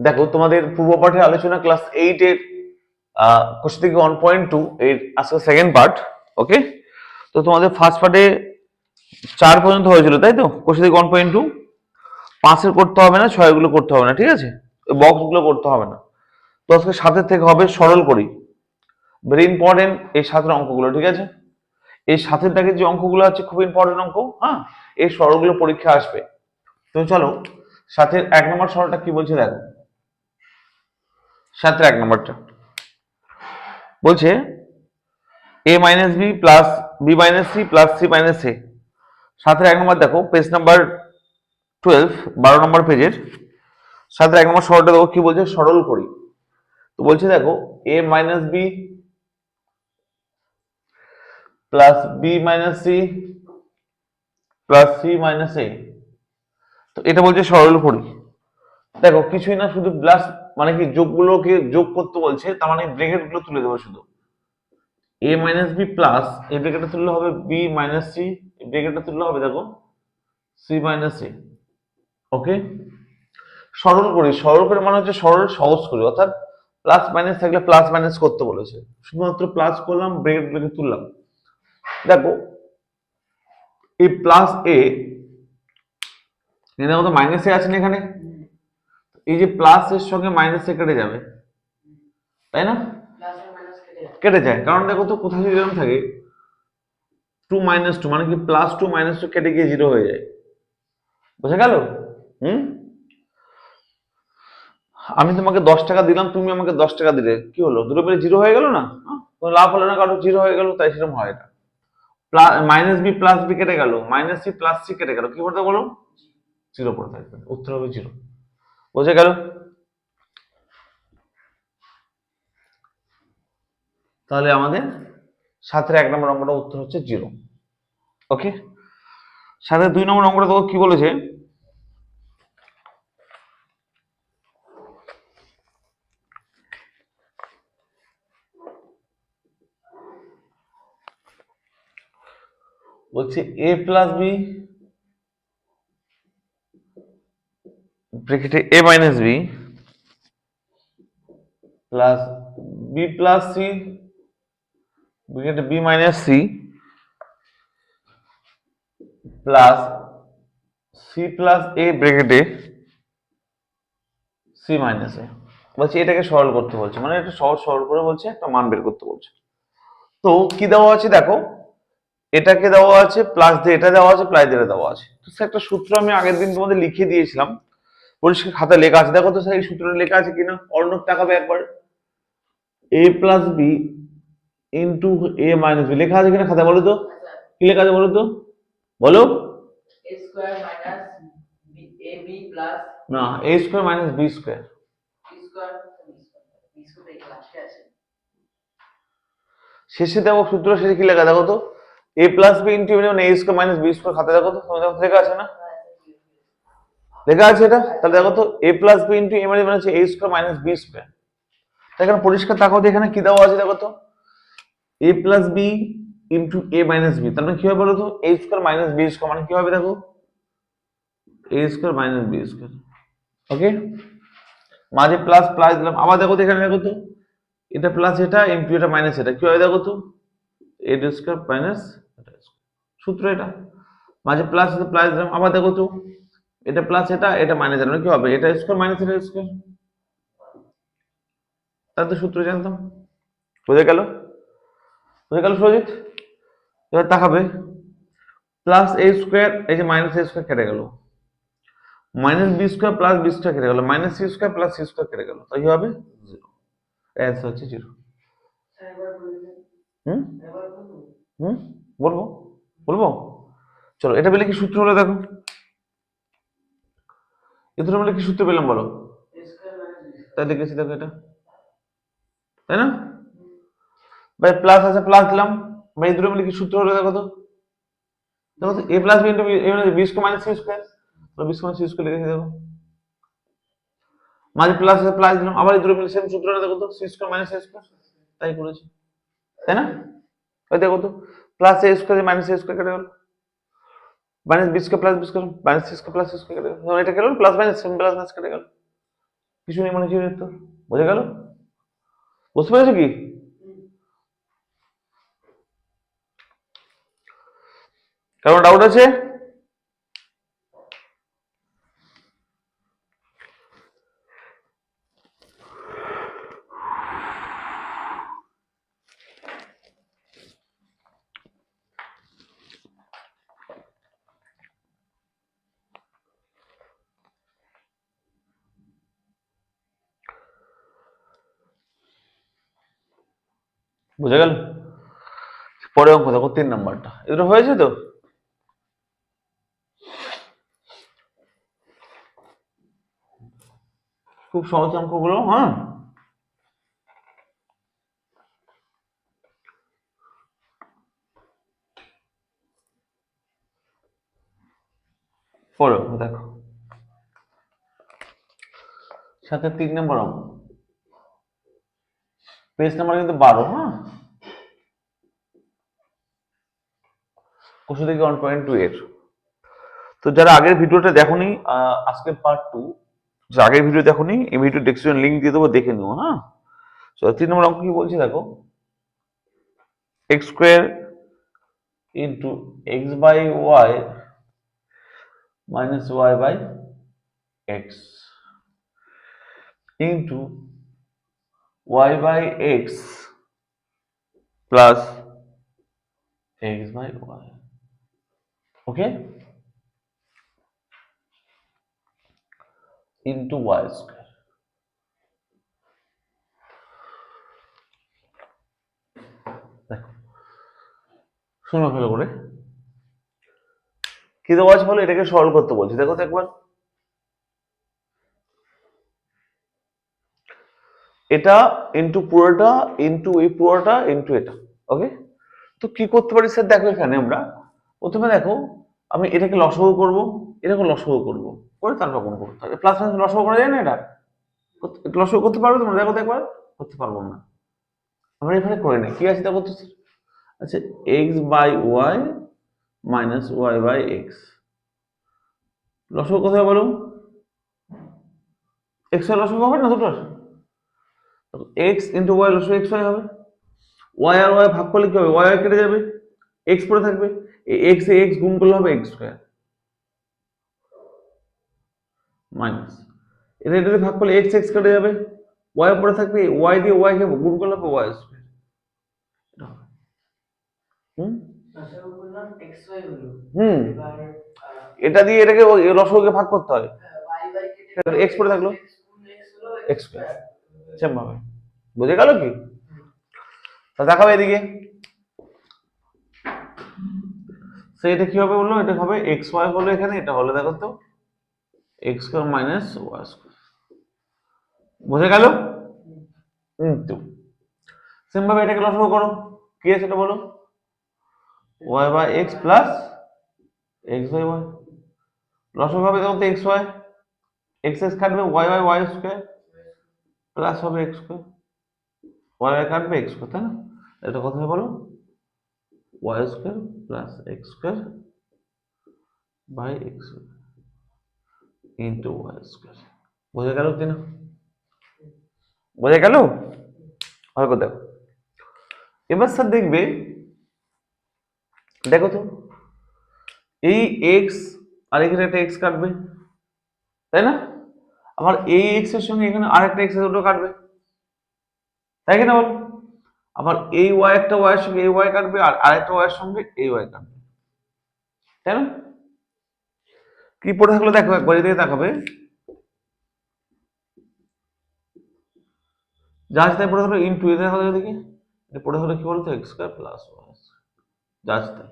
দেখো তোমাদের পূর্ব পাঠের আলোচনা ক্লাস 8 এর কোশ্চেন থেকে 1.2 এর আজকে সেকেন্ড পার্ট। ওকে, তো তোমাদের ফার্স্ট পার্টে 4 পর্যন্ত হয়েছিল তাই তো, কোশ্চেন থেকে 1.2 5 করতে হবে না, 6 গুলো করতে হবে না, ঠিক আছে, বক্স গুলো করতে হবে না। তো আজকে 7 থেকে হবে সরল করি, ভেরি ইম্পর্টেন্ট এই 7 অঙ্কগুলো, ঠিক আছে। এই 7 দাগের যে অঙ্কগুলো আছে খুব ইম্পর্টেন্ট অঙ্ক, হ্যাঁ, এই সরলগুলো পরীক্ষা আসবে। তো চলো 7 1 নম্বর সরলটা কি বলছে দেখো। 7 1 নম্বরটা বলছে a minus B plus B minus C plus C minus A. 7 1 নম্বর দেখো, পেজ নাম্বার 12, 12 নম্বর পেজের 7 1 নম্বর সরলটা দেখো কি বলছে, সরল করি। তো বলছে দেখো a minus B plus B minus C plus C minus A. তো এটা বলছে সরল করি। দেখো কিছুই না, শুধু প্লাস মানে কি যোগগুলোকে যোগ করতে বলছে, তার মানে ব্র্যাকেট গুলো তুলে দেবো শুধু। a মাইনাস বি প্লাস এই ব্র্যাকেটটা তুললে হবে বি মাইনাস সি, এই ব্র্যাকেটটা তুললে হবে দেখো সি মাইনাস এ। ওকে, সরল করি, সরল করে মানে হচ্ছে সরল সহজ করি, অর্থাৎ প্লাস মাইনাস থাকলে প্লাস মাইনাস করতে বলেছে, শুধুমাত্র প্লাস করলাম, ব্র্যাকেট গুলোকে তুললাম। দেখো এই প্লাস এ, দেখো তো মাইনাস এ আছে না এখানে, এই যে প্লাস এর সঙ্গে মাইনাস এ কেটে যাবে, তাই না? কেটে যায়, কারণ দেখো তো কোথায় যদি এরকম থাকে 2 মাইনাস 2 মানে কি প্লাস 2 মাইনাস 2 কেটে গিয়ে 0 হয়ে যায়, বোঝা গেল? হুম, আমি তোমাকে 10 টাকা দিলাম, তুমি আমাকে 10 টাকা দিলে, কি হলো, দুটো মিলে 0 হয়ে গেল না? কোনো লাভ হলো না, কারো 0 হয়ে গেল, তাই সেরকম হয় না। মাইনাস বি প্লাস বি কেটে গেল, মাইনাস সি প্লাস সি কেটে গেল, কি করতে বলো, 0 পড়ে থাকবে, উত্তর হবে 0। বোঝা গেল? তাহলে আমাদের 7 1 নম্বর অঙ্কটা উত্তর হচ্ছে 0। ওকে, 7 2 নম্বর অঙ্কটা দেখো কি বলেছে, বলছে a প্লাস বি ব্র্যাকেটে a minus B plus B plus C ব্র্যাকেটে B minus C plus C plus A ব্র্যাকেটে সি মাইনাস এ। বলছে এটাকে সরল করতে বলছে, মানে এটা সহজ সরল করে বলছে, একটা মান বের করতে বলছে। তো কি দেওয়া আছে দেখো, এটাকে দেওয়া আছে প্লাস দিয়ে এটা দেওয়া আছে, প্লাস দিয়ে দেওয়া আছে। তো স্যার একটা সূত্র আমি আগের দিন তোমাদের লিখে দিয়েছিলাম, পরিষ্কার খাতায় লেখা আছে, দেখো তো স্যার এই সূত্রটা লেখা আছে কিনা, অর্ণব তাকাবে একবার। a plus B into A minus b লেখা আছে কিনা খাতায়, বলো তো কি লেখা আছে, বলো তো, বলো। না, a square minus B square, শেষে দেখো সূত্র শেষে কি লেখা দেখো তো, a প্লাস বি ইন্টু মানে a square minus B square, খাতায় দেখো তো, তোমাদের লেখা আছে না, লেখা আছে এটা। তাহলে দেখো তো a plus B into a মানে হচ্ছে a square minus B square. এখানে পরিষ্কার তাকাও তো, এখানে কি দেওয়া আছে দেখো তো, a plus B into A minus B, তার মানে কি হবে বলো তো, a square minus B square, মানে কি হবে দেখো a square minus B square. Okay, মাঝে প্লাস প্লাস দিলাম, আবার দেখো তো এখানে দেখো তো, এটা প্লাস এটা ইন্টু এটা মাইনাস এটা, কি হবে দেখো তো, এ স্কোয়ার মাইনাস সূত্র এটা, মাঝে প্লাস প্লাস দিলাম, আবার দেখো তো এটা প্লাস এটা, এটা মাইনাস এটা, কি হবে, এটা স্কোয়ার মাইনাস এটা স্কোয়ার, তাহলে তো সূত্র জানতাম। বুঝে গেল? বুঝে গেল সুরজিৎ? এবার তাকাবে, প্লাস এ স্কোয়ার, এই যে মাইনাস এ স্কোয়ার কেটে গেল, minus B square plus B square কেটে গেল, minus C square plus C square কেটে গেল, তাই কি হবে 0, অ্যান্সার হচ্ছে 0। হুম হুম, বলবো বলবো, চলো এটা পেলে কি সূত্র হলো দেখো, এটা বলে কি সূত্র পেলাম বলো, তাই লিখেছি দেখো এটা, তাই না ভাই, প্লাস আছে প্লাস দিলাম ভাই, দুটো মিলে কি সূত্র হলো দেখো তো, দেখো তো a plus B into B square minus C square, B square C square লিখেছি দেখো, মাঝে প্লাস আছে প্লাস দিলাম, আবার এই দুটো মিলে সেম সূত্রটা দেখো তো, C square minus A square, তাই করেছি, তাই না? ওই দেখো তো, plus A square minus A square কেটে গেল, minus B square plus B square minus C square plus C square কেটে গেল, এটা গেল plus minus same plus minus কেটে গেল, কিছু নেই মানে কিছু নেই তো, বোঝা গেল? বুঝতে পেরেছো কি? কারণ ডাউট আছে? বুঝে গেল? পরে অঙ্ক দেখো 3 নাম্বারটা, এগুলো হয়েছে তো? খুব সহজ অঙ্কগুলো, হ্যাঁ। পরে অঙ্ক দেখো, সাথে 3 নম্বর অঙ্ক, পেজ নাম্বার কিন্তু 12, হ্যাঁ। কোশ্চেন দেখি 1.2 এর। তো যারা আগের ভিডিওটা দেখোনি, আজকে পার্ট 2, যারা আগের ভিডিও দেখোনি, এই ভিডিও ডেসক্রিপশন লিংক দিয়ে দেবো, দেখে নিও, হ্যাঁ। তো 3 নম্বর অঙ্ক কি বলছি দেখো, x square into X by Y minus Y by X into Y by X plus X by Y. Okay, into Y square. দেখো শোনো ভালো করে, কি দেওয়া আছে বলো, এটাকে সলভ করতে বলছি, দেখো তো একবার। এটা ইন্টু পুরোটা ইন্টু এই পুরোটা ইন্টু এটা। ওকে, তো কি করতে পারি স্যার? দেখো এখানে আমরা প্রথমে দেখো, আমি এটাকে লসাগু করব, এটাকে লসাগু করব, করে তারপর গুণ করতে হবে। প্লাস মাইনাস লসাগু করা যায় না? এটা লসাগু করতে পারবে তোমরা? দেখো তো একবার। করতে পারবো না, আমরা এখানে করে নিই। কি আছে দেখো তো স্যার? আচ্ছা, X by Y minus Y by X, লসাগু কোথায় বলো? এক্স এর লসাগু হবে না দুটোর? এক্স ইন্টু ওয়াই লসাগু এক্স ওয়াই হবে। ওয়াই আর ওয়াই ভাগ করলে কি হবে? ওয়াই ওয়াই কেটে যাবে, এক্স পড়ে থাকবে। এক্স এ এক্স গুণ করলে হবে এক্স স্কোয়ার মাইনাস, এটা এটাতে ভাগ করলে এক্স এক্স কেটে যাবে, ওয়াই পড়ে থাকবে, ওয়াই দিয়ে ওয়াই কে গুণ করলে হবে ওয়াই স্কোয়ার। হুম হুম, এটা দিয়ে এটাকে লসাগুকে ভাগ করতে হয়, এক্স পড়ে থাকলো এক্স স্কোয়ার, সেম ভাবে। বুঝে গেল কি? তা দেখাবে এদিকে, এটা কি হবে বললো? এটা হবে এক্স ওয়াই হলো এখানে, এটা হলো দেখো তো X square minus Y square. বুঝে গেল? কিন্তু সেম ভাবে এটাকে লসাগু করো, কি আছে এটা বলো? Y by X plus X by Y, লসাগু হবে দেখো তো এক্স ওয়াই, এক্স এক্স কাটবে, Y by Y square plus হবে এক্স স্কোয়ার, ওয়াই বাই কাটবে এক্স স্কোয়ার, তাই না? এটা কথা বলো, Y square plus X square by X into Y square. বোঝা গেল কিনা? বোঝা গেল? ভালো করে দেখো এবার স্যার, দেখবে দেখো তো, এই এক্স আর এখানে একটা এক্স কাটবে, তাই না? আবার এই এক্স এর সঙ্গে এখানে আরেকটা এক্স দুটো কাটবে, তাই কিনা বলো? আবার এই ওয়াই একটা ওয়াই এর সঙ্গে এই ওয়াই কাটবে, আর আরেকটা ওয়াই এর সঙ্গে এই ওয়াই কাটবে, তাই না? কি পড়ে থাকলো দেখো, একবার এদিকে তাকাবে, জাস্ট তাই পড়ে থাকলো ইনটু, এদিকে দেখো এদিকে, এটা পড়ে থাকলো কি বলতো, X square plus Y, just তাই।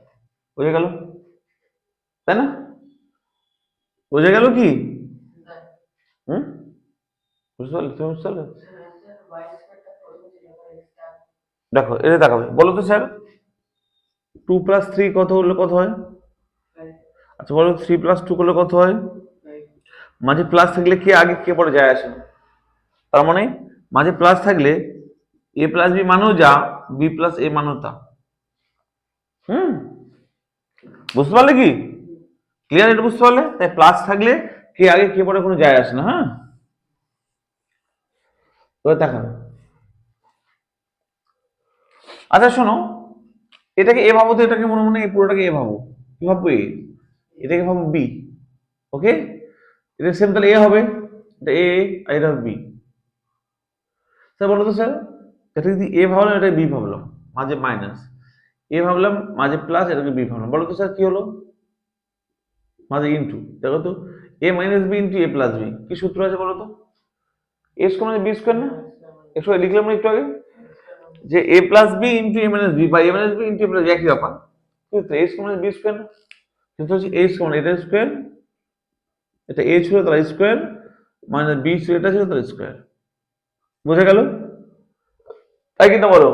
বুঝে গেল, তাই না? বুঝে গেল কি? হুম, বুঝতে পারলে? তুমি বুঝতে পারলে? দেখো এটা তাকাবে, বলো তো স্যার 2 প্লাস 3 কত হলে কত হয়? আচ্ছা বলো, 3 প্লাস 2 করলে কত হয়? মাঝে প্লাস থাকলে কি আগে কে পরে যায় আসে না, তার মানে মাঝে প্লাস থাকলে এ প্লাস বি মানেও যা, বি প্লাস এ মানেও তা। হুম, বুঝতে পারলে কি? ক্লিয়ার? এটা বুঝতে পারলে? তাই প্লাস থাকলে কে আগে কে পরে কোনো যায় আসে না, হ্যাঁ। এবার দেখান। আচ্ছা শোনো, এটাকে এ ভাবো তো, এটাকে মনে মনে এই পুরোটাকে এ ভাবো। কি ভাববো? এ, এটাকে ভাবো বি। ওকে, এটা সেম তাহলে এ হবে, এটা এ আর এটা বি। স্যার বলো তো স্যার, এটা যদি এ ভাবলাম, এটা বি ভাবলাম, মাঝে মাইনাস, এ ভাবলাম মাঝে প্লাস, এটাকে বি ভাবলাম, বলো তো স্যার কি হলো? মাঝে ইন্টু, দেখো তো, এ মাইনাস বি ইন্টু এ প্লাস বি, কি সূত্র আছে বলো তো? এ স্কোয়ার মানে বি স্কোয়ার না? একটু লিখলাম না একটু আগে, যে A plus B into A minus B বা এ মাইনাস বি ইন্টু এ প্লাস, একই ব্যাপার। কিন্তু এ স্কোয়ার মানে বি স্কোয়ার না, কিন্তু হচ্ছে এ স্কোয়ার এটা স্কোয়ার, এটা এ ছিল তার স্কোয়ার, মাইনাস বি ছিল এটা ছিল তার স্কোয়ার। বোঝা গেল? তাই কিনা বলো?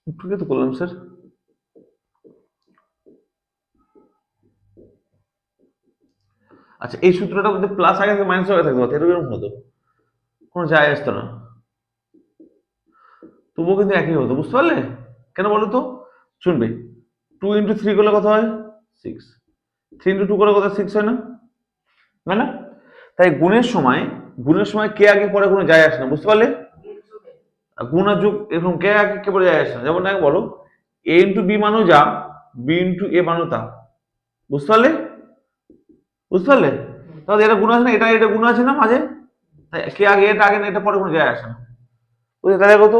একটু তো করলাম স্যার। আচ্ছা, এই সূত্রটা মধ্যে প্লাস আগে থেকে মাইনাস আগে থাকতে পারতো, এরকম হতো, কোনো যায় আসতো না, তবুও কিন্তু একই হতো, বুঝতে পারলে? কেন বলো তো? শুনবে, 2 × 3 করলে কত হয়? 6। 3 × 2 করলে কত? 6 হয় না? না না? তাই গুণের সময় কে আগে পরে কোনো যায় আসে না, বুঝতে পারলে? আর গুণ আর যোগ এরকম কে আগে কে পরে যায় আসে না। যেমন আগে বলো, এ ইন্টু বি মানো যা, বি ইন্টু এ মানো তা, বুঝতে পারলে? বুঝতে পারলে? তাহলে এটা গুণ আছে না, এটা এটা গুণ আছে না মাঝে, তাই কে আগে এটা আগে না এটা পরে কোনো যায় আসে না। বুঝলে? তাহলে কত?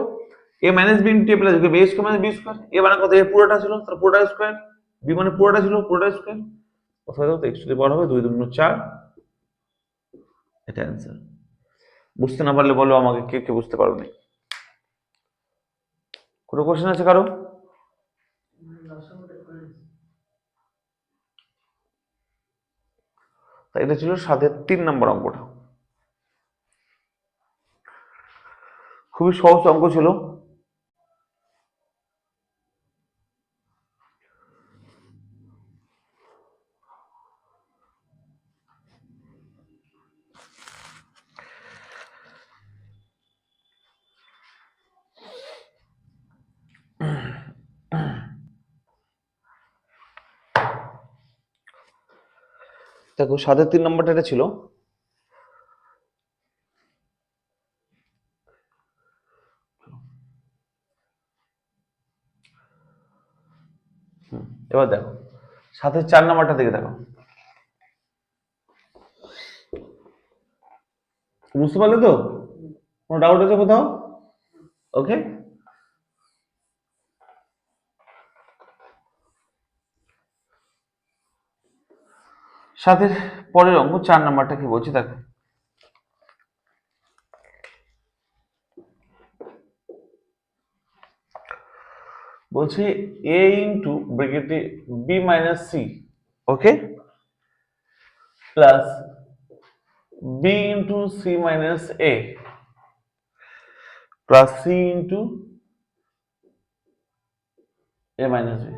এ মাইনাস বি ইন্টু এ প্লাস বি, এ স্কোয়ার মাইনাস বি স্কোয়ার, এ মানে কত? এ পুরোটা ছিল তার পুরোটা স্কোয়ার, বি মানে পুরোটা ছিল পুরোটা স্কোয়ার, অথবা দেখো এক্স টু দি পাওয়ার হবে 2 × 4, এটা অ্যান্সার। বুঝতে না পারলে বলো আমাকে, কে কে বুঝতে পারো না? কোনো কোশ্চেন আছে কারো? তাই এটা ছিল 7-এর 3 নম্বর অঙ্কটা। খুবই সহজ অঙ্ক ছিল। দেখো 7-এর 3 নম্বরটা এটা ছিল। এবার দেখো 7-এর 4 নম্বরটা দেখে দেখো, বুঝতে পারলে তো? কোনো ডাউট আছে কোথাও? ওকে, সাথের পরের অঙ্ক 4 নাম্বারটা কি বলছি দেখো। বলছি এ ইন্টু ব্র্যাকেটে B minus C, okay, plus B into C minus A plus C into A minus B.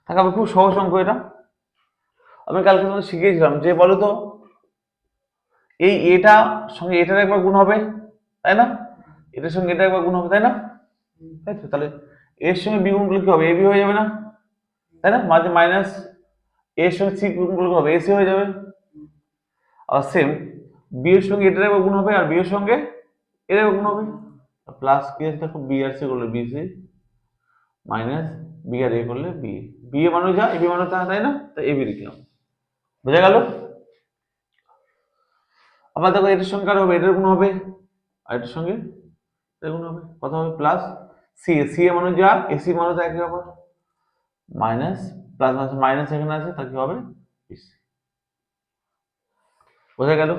আমি খুব সহজ অঙ্ক এটা, আমি কালকে তোমাদের শিখিয়েছিলাম যে বলো তো, এই এটা সঙ্গে এটার একবার গুণ হবে, তাই না? এটার সঙ্গে এটা একবার গুণ হবে, তাই না? তাই তো, তাহলে এর সঙ্গে বি গুণ করলে কি হবে? এ বি হয়ে যাবে না, তাই না? মাঝে মাইনাস, এর সঙ্গে সি গুণ করলে কি হবে? এসি হয়ে যাবে। আর সেম বি এর সঙ্গে এটার একবার গুণ হবে, আর বি এর সঙ্গে এর একবার গুণ হবে, প্লাস কি আছে দেখো, বি আর সি করলে বি সি, মাইনাস বি আর এ করলে বি, বি এ মানে যা, এ বি মানে তা, তাই না? তাই এ বি লিখলাম। বোঝা গেল? আবার দেখো এটার সঙ্গে আর হবে, এটার গুণ হবে, আর এটার সঙ্গে এটার গুণ হবে, কত হবে? প্লাস সি, সি এ মানে যা, এসি মানে তা, একই ব্যাপার, মাইনাস প্লাস মাইনাস মাইনাস এখানে আছে, তা কি হবে? BC। বোঝা গেল?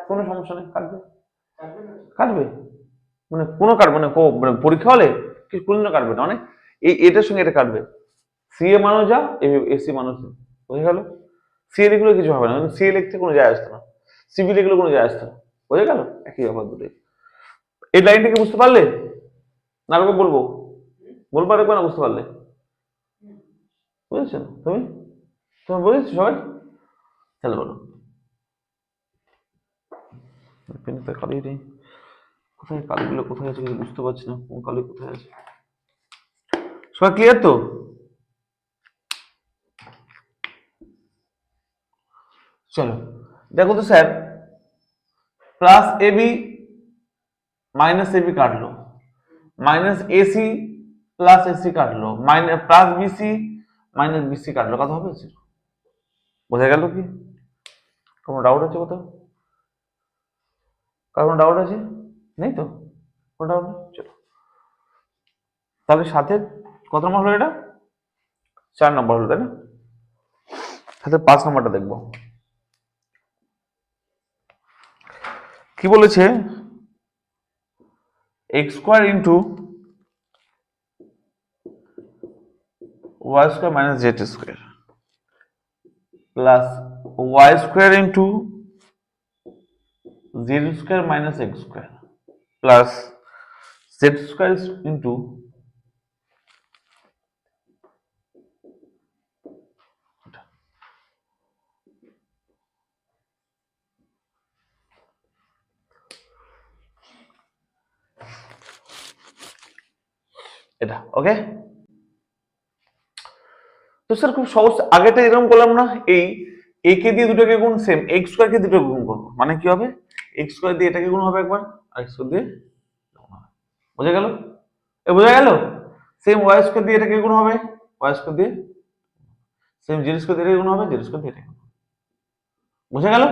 কোনো সমস্যা নেই, কাটবে, কাটবে, মানে কোনো কাটবে না, মানে পরীক্ষা হলে কিছু কোনো কাটবে না, মানে এই এটার সঙ্গে এটা কাটবে, সি এ মানো যা, এসি মানো যা। বোঝা গেল? সি এ লিখলে কিছু হবে না, সি এ লিখতে কোনো যায় আসতো না, সিবি লিখলে কোনো যায় আসতো না। বোঝা গেল? একই ব্যাপার দুটোই। এই লাইনটাকে বুঝতে পারলে? না আরেকবার বলবো? বলবো আরেকবার, না বুঝতে পারলে? বুঝেছো তুমি? তুমি বুঝেছো সবাই? তাহলে বলো। পেনটা কালি নেই, কোথায় কালিগুলো কোথায় আছে কিছু বুঝতে পারছি না, কোন কালি কোথায় আছে। সবাই ক্লিয়ার তো? চলো দেখো তো sir, plus AB minus AB কাটলো, মাইনাস এসি প্লাস এসি কাটলো, minus plus BC minus BC কাটলো, কত হবে? বোঝা গেল কি? কোনো ডাউট আছে কোথাও? কার কোনো ডাউট আছে? নেই তো? কোনো ডাউট নেই, চলো। তাহলে সাথে কত নম্বর হলো এটা? 4 নম্বর হলো, তাই না? সাথে 5 নম্বরটা দেখবো কি বলেছে। X square into Y square minus Z square plus Y square into Z square minus X square plus Z square into এটা। ওকে, তো স্যার খুব সহজ, আগেটা এরকম করলাম না, এই এ কে দিয়ে দুটোকে গুণ, সেম এক্স স্কোয়ার কে দুটো গুণ করবো, মানে কি হবে? এক্স স্কোয়ার দিয়ে এটাকে গুণ হবে একবার, আর এক্স স্কোয়ার দিয়ে, বোঝা গেল? বোঝা গেল? সেম ওয়াই স্কোয়ার দিয়ে এটাকে গুণ হবে, ওয়াই স্কোয়ার দিয়ে, সেম জেড স্কোয়ার দিয়ে এটাকে গুণ হবে, জেড স্কোয়ার দিয়ে এটাকে, বোঝা গেল?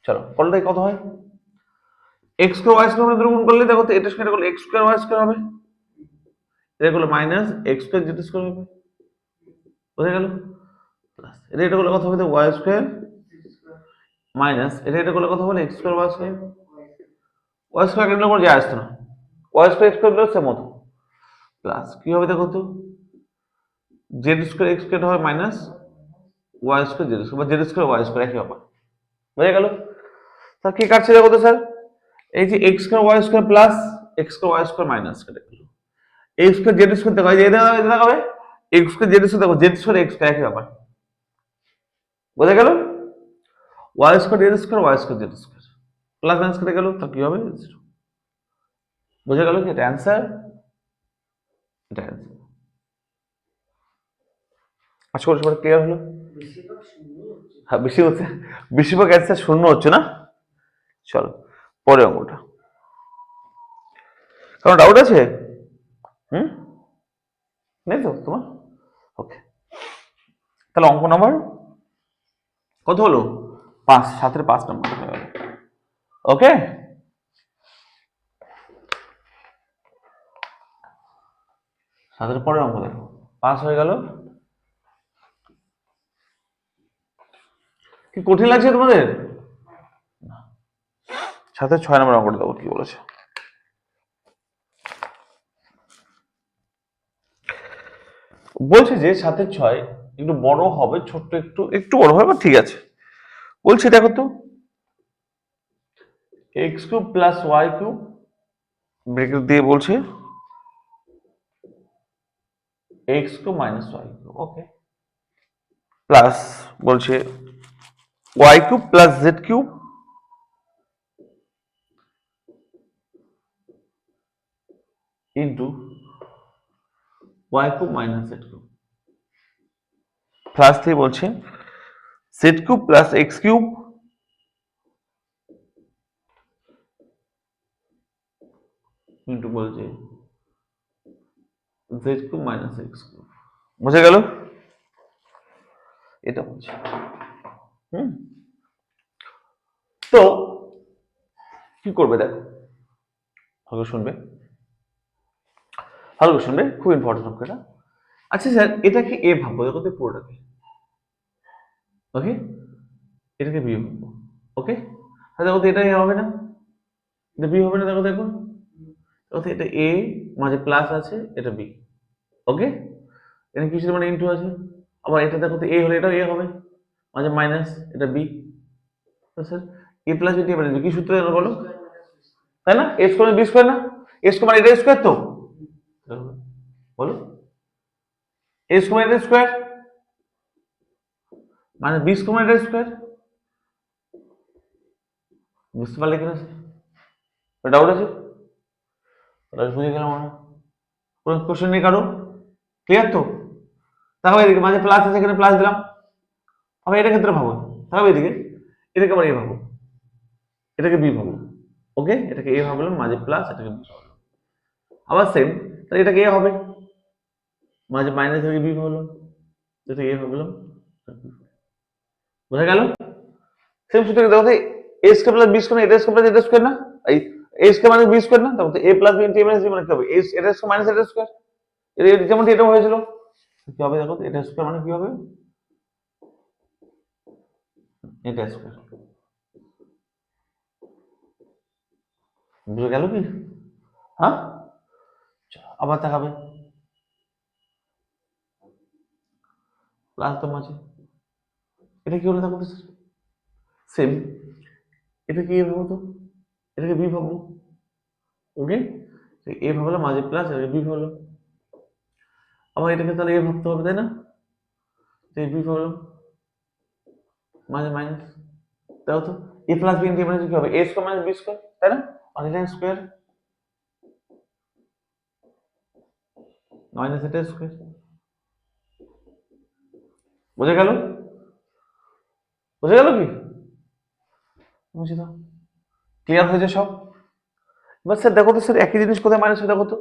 চলো করলে কত হয়? এক্স স্কোয়ার ওয়াই স্কোয়ার গুণ করলে দেখো তো, এটা স্কোয়ার করলে এক্স স্কোয়ার ওয়াই স্কোয়ার হবে, এটা করলে minus X square Z square হবে, বোঝা গেল? প্লাস এটা করলে কত হবে? ওয়াই স্কোয়ার মাইনাস এটা করলে কত হবে? X square Y square, Y square এগুলো কোনো যায় আসতো না, Y square X square same মতো, প্লাস কি হবে দেখো তো, জেড স্কোয়ার এক্স স্কোয়ার হবে minus Y square Z square, বা জেড স্কোয়ার ওয়াই স্কোয়ার একই ব্যাপার, বোঝা গেল? তা কি কাটছে দেখো তো স্যার, এই যে X square Y square plus X square Y square minus কেটে গেল, এক্স স্কোয়ার জেড স্কোয়ার দেখো, এটা দেখাবে এক্স স্কোয়ার জেড স্কোয়ার, দেখো জেড স্কোয়ার এক্স স্কোয়ার একই ব্যাপার, বোঝা গেল? Y square Z square Y square Z square plus minus কেটে গেল, তা কি হবে? 0। বোঝা গেল কি? এটা অ্যান্সার, এটা অ্যান্সার। আশা করি সবার ক্লিয়ার হলো। হ্যাঁ, বেশি হচ্ছে, বেশিরভাগ অ্যান্সার শূন্য হচ্ছে না। চলো পরে অঙ্কটা, কারণ ডাউট আছে? হুম, নেই তো তোমার? ওকে, তাহলে অঙ্ক নাম্বার কত হলো? 5, 7-এর 5 নম্বর হয়ে গেল। ওকে, সাতের পরে অঙ্ক দেখো, 5 হয়ে গেল। কি কঠিন লাগছে তোমাদের? সাথে 6 নম্বর অঙ্কটা দেবো, কি বলেছে। বলছে যে 7-এর 6 একটু বড় হবে, ছোট্ট একটু একটু বড় হবে, ঠিক আছে। বলছে দেখো তো, X cube plus Y cube bracket দিয়ে বলছে X cube minus Y cube, okay, plus বলছে Y cube plus Z cube into Y cube minus Z cube, plus দিয়ে বলছে Z cube plus X cube into বলছে Z cube minus X cube, বুঝে গেল? এটা বলছে। হুম, তো কি করবে দেখো, ভালো শুনবে, ভালো শুনবে, খুব ইম্পর্টেন্ট অঙ্ক এটা। আচ্ছা স্যার, এটাকে এ ভাববো, দেখো তো পুরোটাকে, ওকে, এটাকে বি ভাববো, ওকে, তাহলে দেখো তো এটা এ হবে না, এটা বি হবে না, দেখো দেখো, দেখো এটা এ, মাঝে প্লাস আছে, এটা বি, ওকে, এটা কিসের মানে ইনটু আছে, আবার এটা দেখো তো এ হলে এটাও এ হবে, মাঝে মাইনাস, এটা বি, তো স্যার এ প্লাস বি মানে কি সূত্র জানো বলো? তাই না? এ স্কোয়ার বি স্কোয়ার না, এ স্কোয়ার মানে এটা স্কোয়ার তো, বলো, এ স্কোয়ার এটা স্কোয়ার মানে বি স্কোয়ার এটা স্কোয়ার, বুঝতে পারলে কিনা? ডাউট আছে? বুঝে গেলাম আমরা, কোনো কোশ্চেন নেই কারো? ক্লিয়ার তো? তাহলে এদিকে মাঝে প্লাস আছে, এখানে প্লাস দিলাম, আবার এটা ক্ষেত্রে ভাবো, তাহলে এদিকে এটাকে আবার এ ভাবো, এটাকে বি ভাবো। ওকে, এটাকে এ ভাবলাম মাঝে প্লাস, এটাকে বি ভাবলাম। আবার সেম, তাহলে এটাকে এ হবে, মাঝে মাইনাস, এটাকে বি ভাবলাম, এটাকে এ ভাবলাম। বোঝা গেল? সেম সূত্র দেখো, এ স্কয়ার প্লাস বি স্কয়ার, এটা স্কয়ার প্লাস এটা স্কয়ার না, এই এ স্কয়ার মাইনাস বি স্কয়ার না, তারপর এ plus B into a minus B মানে কি হবে, এটা স্কয়ার মাইনাস এটা স্কয়ার, এটা যেমন এটা হয়েছিল, কি হবে দেখো, এটা স্কয়ার মানে কি হবে, এটা স্কয়ার। বুঝে গেল কি? হ্যাঁ, আবার দেখাবে প্লাস তো মাঝে, এটা কি হলো দেখো তো, সেম, এটা কি এ ভাবো তো, এটাকে বি ভাবো। ওকে, এ ভাবলাম মাঝে প্লাস, এটাকে বি ভাবলাম। আবার এটাকে তাহলে এ ভাবতে হবে, তাই না? তো এই বি ভাবলাম মাঝে মাইনাস, তাও তো এ plus B into a minus কি হবে, a square minus B square, তাই না? আর এটা স্কয়ার মাইনাস এটা স্কয়ার। বুঝে গেল? বুঝে গেল কি? বুঝে দাও, ক্লিয়ার হয়েছে সব? এবার স্যার দেখো তো স্যার, একই জিনিস কোথায় মাইনাস হয়ে, দেখো তো,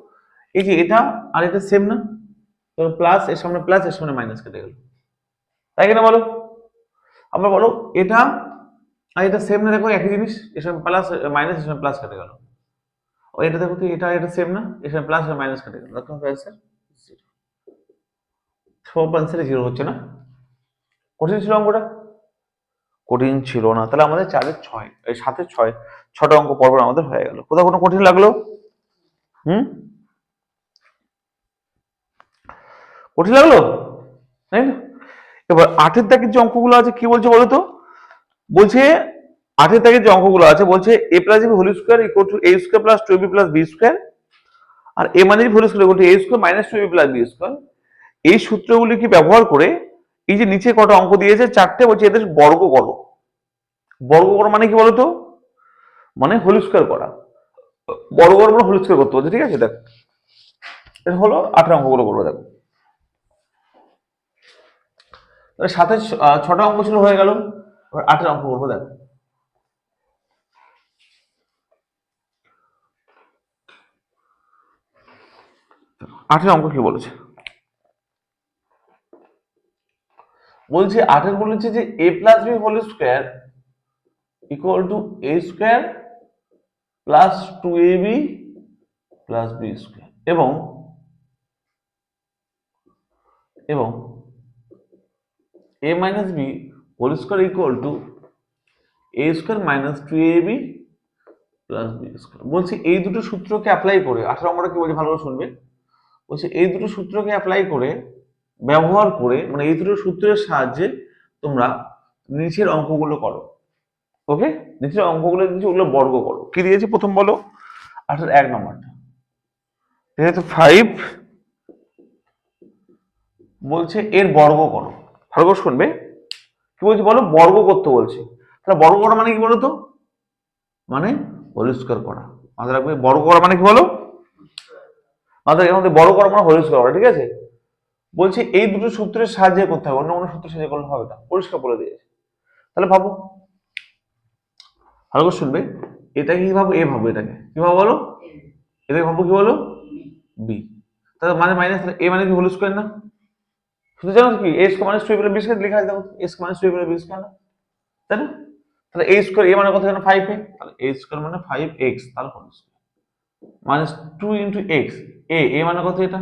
এই যে এটা আর এটা সেম না, তো প্লাস এর সামনে প্লাস, এর সামনে মাইনাস কেটে গেল, তাই কিনা বলো? আবার বলো, এটা আর এটা সেম না, দেখো একই জিনিস, এর সামনে প্লাস মাইনাস, এর সামনে প্লাস কেটে গেল। ও এটা দেখো তো, এটা এটা সেম না, এর সামনে প্লাস আর মাইনাস কেটে গেল, দেখো অ্যান্সার জিরো। সব অ্যান্সারে জিরো হচ্ছে না? কঠিন ছিল অঙ্কটা? কঠিন ছিল না, তাহলে আমাদের 4-6, এই 7-6, 6টা অঙ্ক পরপর আমাদের হয়ে গেল। কোথাও কোনো কঠিন লাগলো? হুম, কঠিন লাগলো, তাই না? এবার 8-এর দাগের যে অঙ্কগুলো আছে কি বলছে বলো তো, বলছে 8-এর দাগের যে অঙ্কগুলো আছে বলছে এ plus B whole square equal to A square plus 2b plus B square, আর A minus B whole square equal to A square minus 2b plus B square. এই সূত্রগুলিকে ব্যবহার করে এই যে নিচে কটা অঙ্ক দিয়েছে 4টে, বলছে এদের বর্গ করো। বর্গ করো মানে কি বলতো, মানে হোল স্কয়ার করা, বর্গ করো মানে হোল স্কয়ার করতে বলছে, ঠিক আছে? দেখ, এটা হলো 8-এর অঙ্কগুলো করবো, দেখো তাহলে 7-এর 6টা অঙ্ক ছিল, হয়ে গেল। এবার 8-এর অঙ্ক করবো, দেখো 8-এর অঙ্ক কি বলেছে, বলছে 8-এর বলেছে যে A plus B whole square equal to A square plus 2ab plus B square, এবং এবং A minus B whole square equal to A square minus 2ab plus B square. বলছি এই দুটো সূত্রকে অ্যাপ্লাই করে, 18 নম্বরটা কি বলছে ভালো করে শুনবে, বলছে এই দুটো সূত্রকে অ্যাপ্লাই করে, ব্যবহার করে, মানে এই দুটো সূত্রের সাহায্যে তোমরা নিচের অঙ্কগুলো করো। ওকে, নিচের অঙ্কগুলো দিয়েছে, ওগুলো বর্গ করো। কি দিয়েছে প্রথম বলো, 1 নম্বরটা যেহেতু 5, বলছে এর বর্গ করো। ভালো করে শুনবে, কি বলছে বলো, বর্গ করতে বলছে। তাহলে বর্গ করা মানে কি বলো তো, মানে হোল স্কয়ার করা। মাথায় রাখবে, বর্গ করা মানে কি বলো, মাথায় রাখবে বর্গ করা মানে হোল স্কয়ার করা, ঠিক আছে? বলছে এই দুটো সূত্রের সাহায্যে করতে হবে, অন্য কোনো সূত্রের সাহায্যে করলে হবে না, পরিষ্কার বলে দিয়েছে। তাহলে ভাবো, ভালো করে শুনবে, এটাকে কি ভাবো, এ ভাবো, এটাকে কি ভাবো বলো, এটাকে ভাবো কি বলো, বি। তাহলে মানে মাইনাস, এ মানে কি হোল স্কয়ার না? শুধু জানো কি, এ স্কয়ার মাইনাস 2 বি স্কয়ার লেখা আছে, দেখো এ স্কয়ার মাইনাস 2 বি স্কয়ার না, তাই না? তাহলে এ স্কয়ার, এ মানে কত, এখানে 5a, তাহলে এ স্কয়ার মানে 5x, তাহলে whole square minus 2 into X, A মানে কত, এটা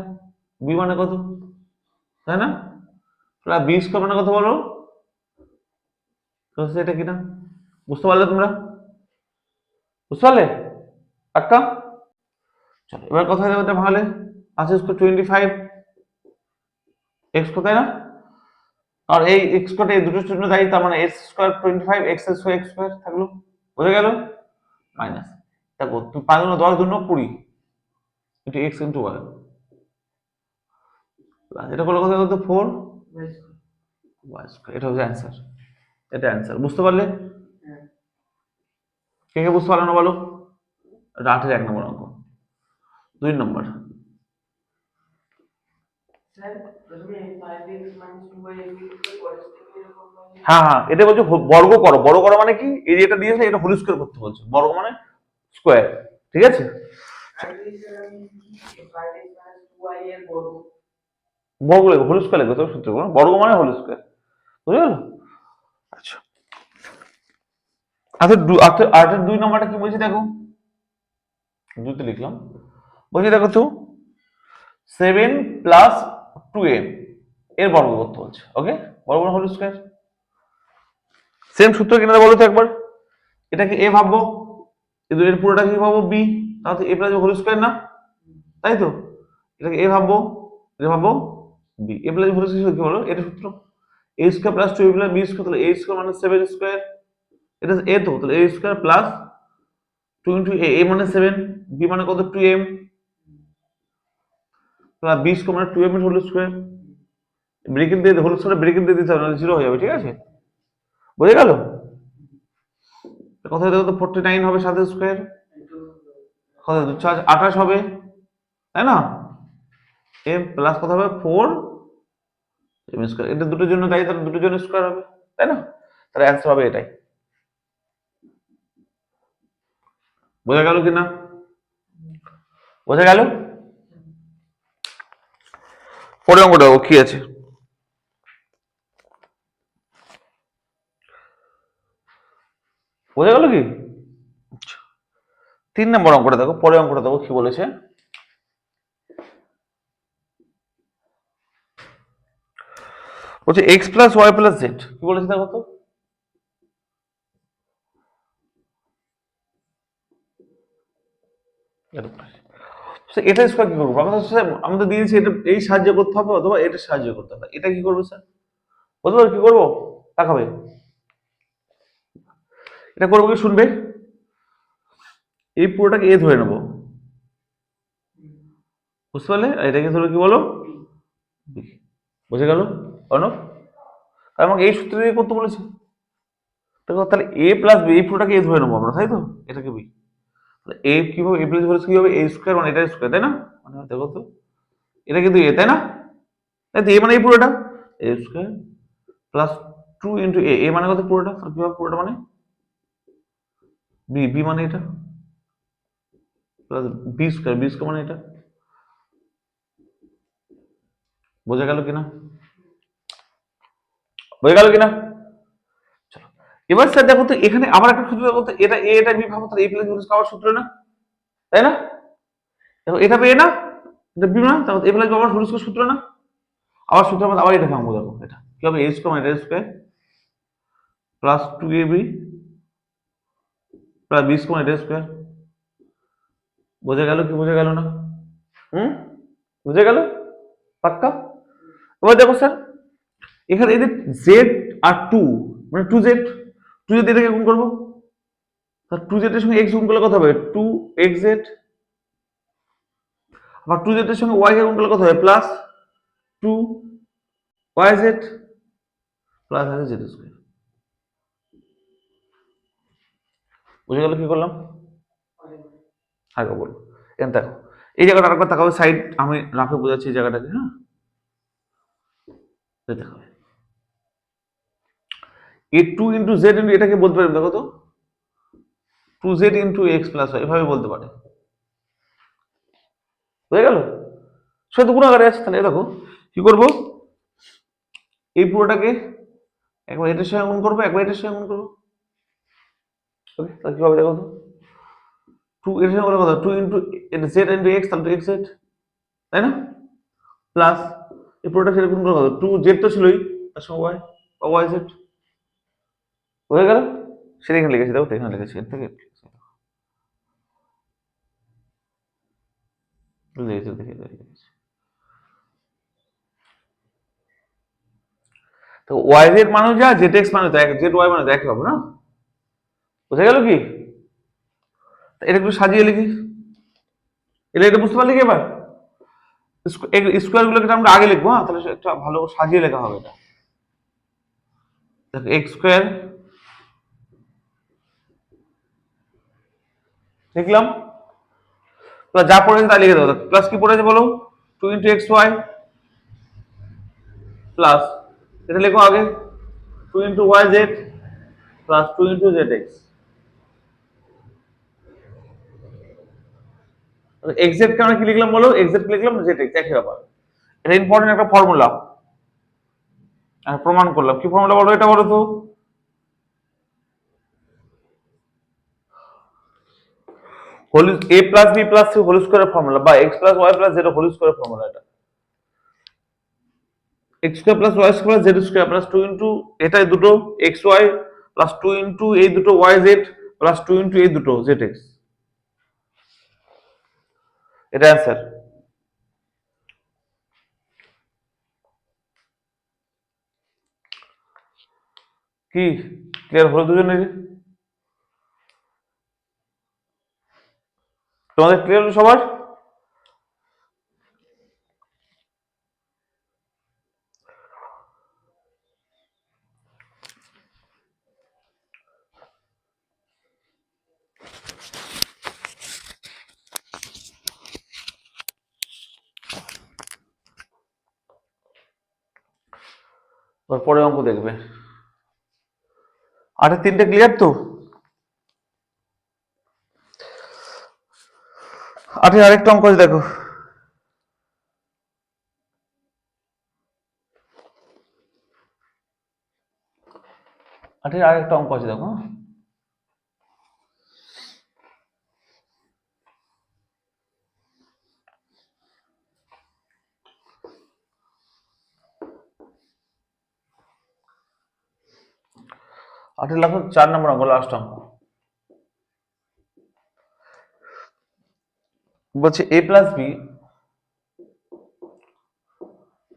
বি মানে কত, তাই না? তাহলে বি স্কয়ার মানে কত বলো, তো এটা কি না, বুঝতে পারলে তোমরা? বুঝতে পারলে একটা? চলো এবার কথা এটা ভাঙলে, আছে স্কয়ার 25 এক্স কোথায় না, আর এই এক্স স্কয়ার এই দুটো শূন্য দায়ী, তার মানে x square 25 x square x square থাকলো, বুঝে গেল? মাইনাস, দেখো তুমি 5 গুণ 10 দুনো 20 ইনটু এক্স ইনটু ওয়াই, এটা করলে কত কত 4 ওয়াই স্কয়ার, এটা হচ্ছে অ্যান্সার। এটা অ্যান্সার, বুঝতে পারলে? কে কে বুঝতে পারলো না বলো? এটা 8-এর 1 নম্বর অঙ্ক। 2 নম্বর, স্যার প্রথমে 5x - 2y এর পরে থেকে এরকম হয়, হ্যাঁ হ্যাঁ, এটা বলছে বর্গ করো, বর্গ করো মানে কি, এই যে এটা দিয়েছে এটা হোল স্কোয়ার করতে বলছে, বর্গ মানে স্কোয়ার, ঠিক আছে। বর্গ লেখো, হোল স্কোয়ার লেখো, তো সূত্র বর্গ মানে হোল স্কোয়ার, বুঝে গেল। আচ্ছা আচ্ছা, আচ্ছা 2 নম্বরটা কি বলছে দেখো, 2তে লিখলাম, বলছি দেখো তো 7 + 2m এর বর্গ করতে বলছে, ওকে, বর্গ মানে হোল স্কোয়ার। সেম সূত্র কিনা বলো তো একবার, এটাকে এ ভাববো, কিন্তু এর পুরোটা কি ভাববো বি, তাহলে এ প্লাস হোল স্কোয়ার না, তাই তো, এটাকে এ ভাববো, এটা ভাববো B, A plus whole square কি বলো, এটা সূত্র এ square plus 2 plus B square, তাহলে এ স্কোয়ার মানে 7 স্কোয়ার, এটা এ তো, তাহলে A square plus 2 into a মানে 7, বি মানে কত 2m, প্লাস বি স্কোয়ার মানে 2m এর হোল স্কোয়ার, ব্রেকেট দিয়ে হোল স্কোয়ার ব্রেকেট দিয়ে দিতে হবে, নাহলে 0 হয়ে যাবে, ঠিক আছে, বুঝে গেল। কথা দেখো তো 49 হবে 7 স্কোয়ার, কত 28 হবে, তাই না, এম প্লাস কত হবে 4 এম স্কোয়ার, এটা দুটোর জন্য তাই, তাহলে দুটোর জন্য স্কোয়ার হবে, তাই না, তাহলে অ্যান্সার হবে এটাই। বোঝা গেল কিনা, বোঝা গেল। পরে অঙ্কটা কি আছে, বোঝা গেল কি। 3 নম্বর অঙ্কটা দেখো, পরে অঙ্কটা দেখো কি বলেছে, বলছে X plus Y plus Z, কি বলেছে দেখো তো, এটা স্কোয়ার কি করবো, আমাদের দিয়েছে এটা এই সাহায্য করতে হবে অথবা এটা সাহায্য করতে হবে, এটা কি করবো স্যার, বলতে পারো কি করবো, তাকাবে, এটা করবো কি শুনবে, এই পুরোটাকে এ ধরে নেবো, বুঝতে পারলে, এটাকে ধরে কি বলো বি, বুঝে গেল অর্ণব, কারণ আমাকে এই সূত্র দিয়ে করতে বলেছে, দেখো তাহলে এ প্লাস বি, এই পুরোটাকে এ ধরে নেবো আমরা, তাই তো, এটাকে বি, এ কিভাবে এ প্লাস কি হবে, এ স্কোয়ার মানে এটা স্কোয়ার, তাই না, মানে দেখো তো এটা কিন্তু এ, তাই না, তাই তো, এ মানে এই পুরোটা এ স্কোয়ার প্লাস 2 ইন্টু এ, এ মানে কত পুরোটা, কি হবে পুরোটা মানে বি, বি মানে এটা plus B square, B square মানে এটা, বোঝা গেল কিনা, বোঝা গেল কিনা। চলো এবার স্যার দেখো তো এখানে আবার একটা সূত্র দেখো তো, এটা এ এটা বি ভাবো, তাহলে এ প্লাস বি আবার সূত্র না, তাই না, দেখো এটা এ না, এটা বি না, তাহলে এ প্লাস বি আবার হোল স্কয়ার সূত্র না, আবার সূত্রের মধ্যে আবার এটা ভাঙবো, দেখো এটা কি হবে, এ স্কয়ার মানে এটা square plus 2ab plus B square এটা স্কয়ার, বোঝা গেল কি বোঝা গেল না, হুম, বুঝে গেল পাক্কা। এবার দেখো স্যার এখানে এদের জেড আর 2 মানে 2z, 2z এটাকে গুণ করবো, তাহলে 2z এর সঙ্গে x গুণ করলে কত হবে 2xz, আবার 2z এর সঙ্গে y কে গুণ করলে কত হবে প্লাস 2yz প্লাস আছে z স্কয়ার, বুঝে গেল কি করলাম, আগে বলবো এখানে দেখো, এই জায়গাটা আরেকবার তাকাবে, সাইড আমি রাফে বোঝাচ্ছি এই জায়গাটাকে, হ্যাঁ দেখো এই 2 ইন্টু জেড ইন্টু এটাকে বলতে পারি, দেখো তো 2z into x plus Y, এভাবে বলতে পারে, হয়ে গেল, সে তো গুণাগারে আছে, তাহলে দেখো কি করবো, এই পুরোটাকে একবার এটার সঙ্গে গুণ করবো, একবার এটার সঙ্গে গুণ করবো, ওকে, তাহলে কি হবে দেখো তো 2 এর সঙ্গে কথা 2 ইন্টু জেড ইন্টু এক্স, তাহলে এক্স জেড, তাই না, প্লাস এই পুরোটা সেটা গুণ করা কথা 2 জেড তো ছিলই, তার সঙ্গে ওয়াই ওয়াই জেড, হয়ে গেল, সেটা এখানে লিখেছি, দেখো এখানে লিখেছি, এর থেকে লিখেছি, দেখে লিখেছি, তো ওয়াই জেড মানে যা, জেড এক্স মানে এক, জেড ওয়াই মানে একই হবে না, বুঝে গেল কি, এটা একটু সাজিয়ে লিখি, এটা বুঝতে পারলি কি এবার, স্কোয়ার গুলোকে আমরা আগে লিখবো, হ্যাঁ তাহলে একটা ভালো সাজিয়ে লেখা হবে, এটা দেখো এক্স স্কোয়ার লিখলাম, প্লাস যা পড়েছে তা লিখে দেবো, প্লাস কি পড়েছে বলো 2 ইন্টু এক্স ওয়াই প্লাস, এটা লেখো আগে 2 into yz plus 2 into zx। xz কে আমরা কি লিখলাম বলো, xz কে লিখলাম zx, একই ব্যাপার। এটা ইম্পর্টেন্ট একটা ফর্মুলা, আর প্রমাণ করলাম। কি ফর্মুলা বলো এটা, বলো তো? Whole a plus b plus c whole স্কয়ারের ফর্মুলা, বা x plus y plus z whole স্কয়ারের ফর্মুলা। এটা x square plus y square plus z square plus 2 into এটাই দুটো xy প্লাস 2 ইনটু এই দুটো yz প্লাস 2 ইনটু এই দুটো zx। এটা অ্যান্সার। কি ক্লিয়ার হলো দুজনের? তোমাদের ক্লিয়ার হলো সবার? পরে অঙ্ক দেখবে। 8-3 ক্লিয়ার তো? 8 আরেকটা অঙ্ক আছে দেখো। আরেকটা অঙ্ক আছে দেখো। লাখ 4 নম্বর অঙ্ক, লাস্ট অঙ্ক। বলছে a plus B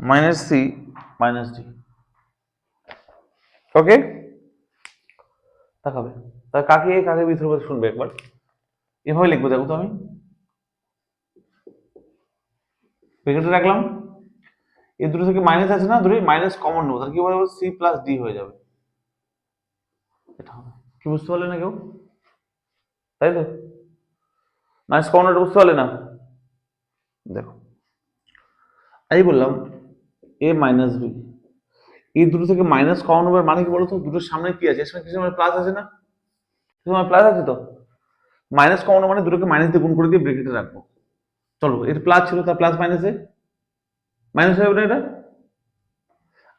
minus C minus D. Okay, দেখাবে। তা কাকে এ কাকে বি ধরবে শুনবে একবার। এভাবে লিখবো দেখো তো, আমি ব্র্যাকেটে রাখলাম, এই দুটো থেকে মাইনাস আছে না, দুটোই মাইনাস কমন নেবো, তাহলে কি বলবো, সি প্লাস ডি হয়ে যাবে। এটা হবে কি, বুঝতে পারলে না কেউ? তাই তো, মাইনাস কমন এটা বুঝতে পারলে না? দেখো এই বললাম এ মাইনাস বি, এই দুটো থেকে মাইনাস কমন নেবার মানে কি বলতো, দুটোর সামনে কি আছে, এর সামনে কিছু প্লাস আছে না, কিছু প্লাস আছে তো, মাইনাস কমন মানে দুটোকে মাইনাস দিয়ে গুণ করে দিয়ে ব্র্যাকেটে রাখবো। চলো, এটা প্লাস ছিল, তার প্লাস মাইনাসে মাইনাস হয়ে যাবে এটা।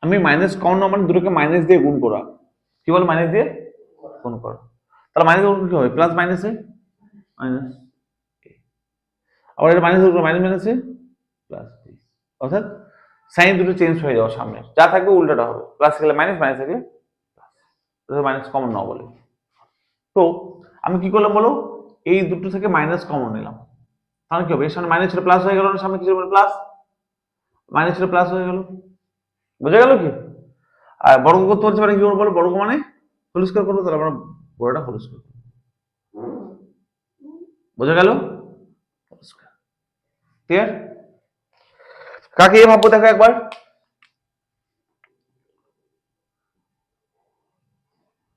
আমি মাইনাস কমন মানে দুটোকে মাইনাস দিয়ে গুণ করা, কি বল, মাইনাস দিয়ে গুণ করা। তাহলে মাইনাস গুণ কি হবে, প্লাস মাইনাসে মাইনাস, আবার এটা মাইনাস মাইনাস মাইনাসে প্লাস, অর্থাৎ সাইন দুটো চেঞ্জ হয়ে যাওয়া, সামনে যা থাকবে উল্টাটা হবে, প্লাস থাকলে মাইনাস, মাইনাস থাকলে মাইনাস কমন নাও বলে। তো আমি কি করলাম বলো, এই দুটো থেকে মাইনাস কমন নিলাম, তাহলে কি হবে, এর সামনে মাইনাস ছিল প্লাস হয়ে গেল, সামনে কিছু প্লাস, মাইনাস ছিল প্লাস হয়ে গেল, বোঝা গেল কি? আর বর্গ করতে পারছি মানে কি করবো বলো, বর্গ মানে হোল স্কয়ার করবো, তাহলে আমরা বড়টা হোল স্কয়ার করবো, বোঝা গেল? ক্লিয়ার? কাকে এ ভাববো দেখো একবার,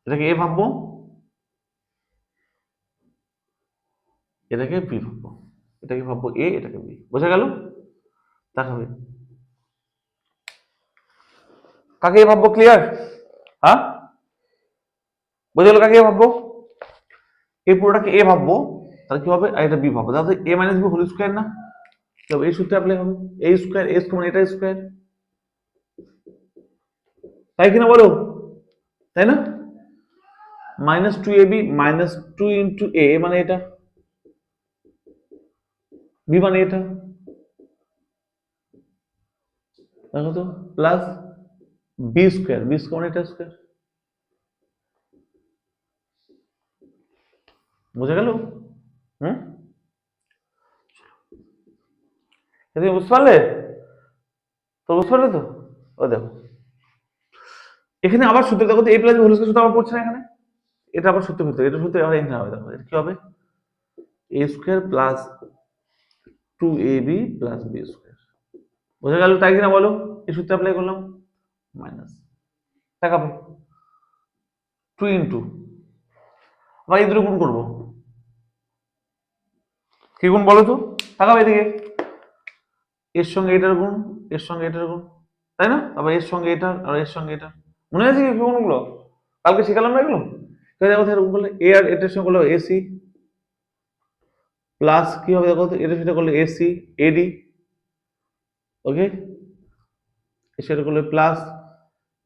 এটাকে এ ভাববো, এটাকে বি ভাববো, এটাকে ভাববো এ, এটাকে বি, বোঝা গেল? দেখাবে কাকে এ ভাববো, ক্লিয়ার? হ্যাঁ, বোঝা গেল কাকে এ ভাববো, এই পুরোটাকে এ ভাববো, তাহলে কি হবে, আর এটা বি ভাববো, তাহলে এ মাইনাস বি হোল স্কয়ার না, তবে এই সূত্রে অ্যাপ্লাই হবে, এ স্কয়ার এ স্কয়ার এটা স্কয়ার, তাই কিনা বলো, তাই না? Minus 2ab minus 2 into a মানে এটা, বি মানে এটা, দেখো তো, plus B square, B square মানে এটা স্কয়ার, বুঝে গেল? হুম, তুমি বুঝতে পারলে তো, বুঝতে পারলে তো? ও দেখো এখানে আবার সূত্র দেখো তো, এ প্লাস বি হোল স্কয়ার সূত্র আবার পড়ছে না এখানে, এটা আবার সূত্র ভিতরে, এটা সূত্র আবার এখানে হবে, দেখো এটা কি হবে, a square plus 2ab plus B square, বোঝা গেল তাই কিনা বলো? এই সূত্র অ্যাপ্লাই করলাম, মাইনাস দেখাবো 2 ইন্টু, আবার এই দুটো গুণ করবো, কি গুণ বলো তো, তাকাও এদিকে, এর সঙ্গে এটার গুণ, এর সঙ্গে এটার গুণ, তাই না? আবার এর সঙ্গে এটা আর এর সঙ্গে এটা, মনে আছে কি কোনগুলো কালকে শিখালাম না এগুলো? দেখো বলে এ আর এটার সঙ্গে করলে এসি প্লাস কি হবে দেখো তো, এটা সেটা করলে এসি এডি, ওকে, সেটা করলে প্লাস,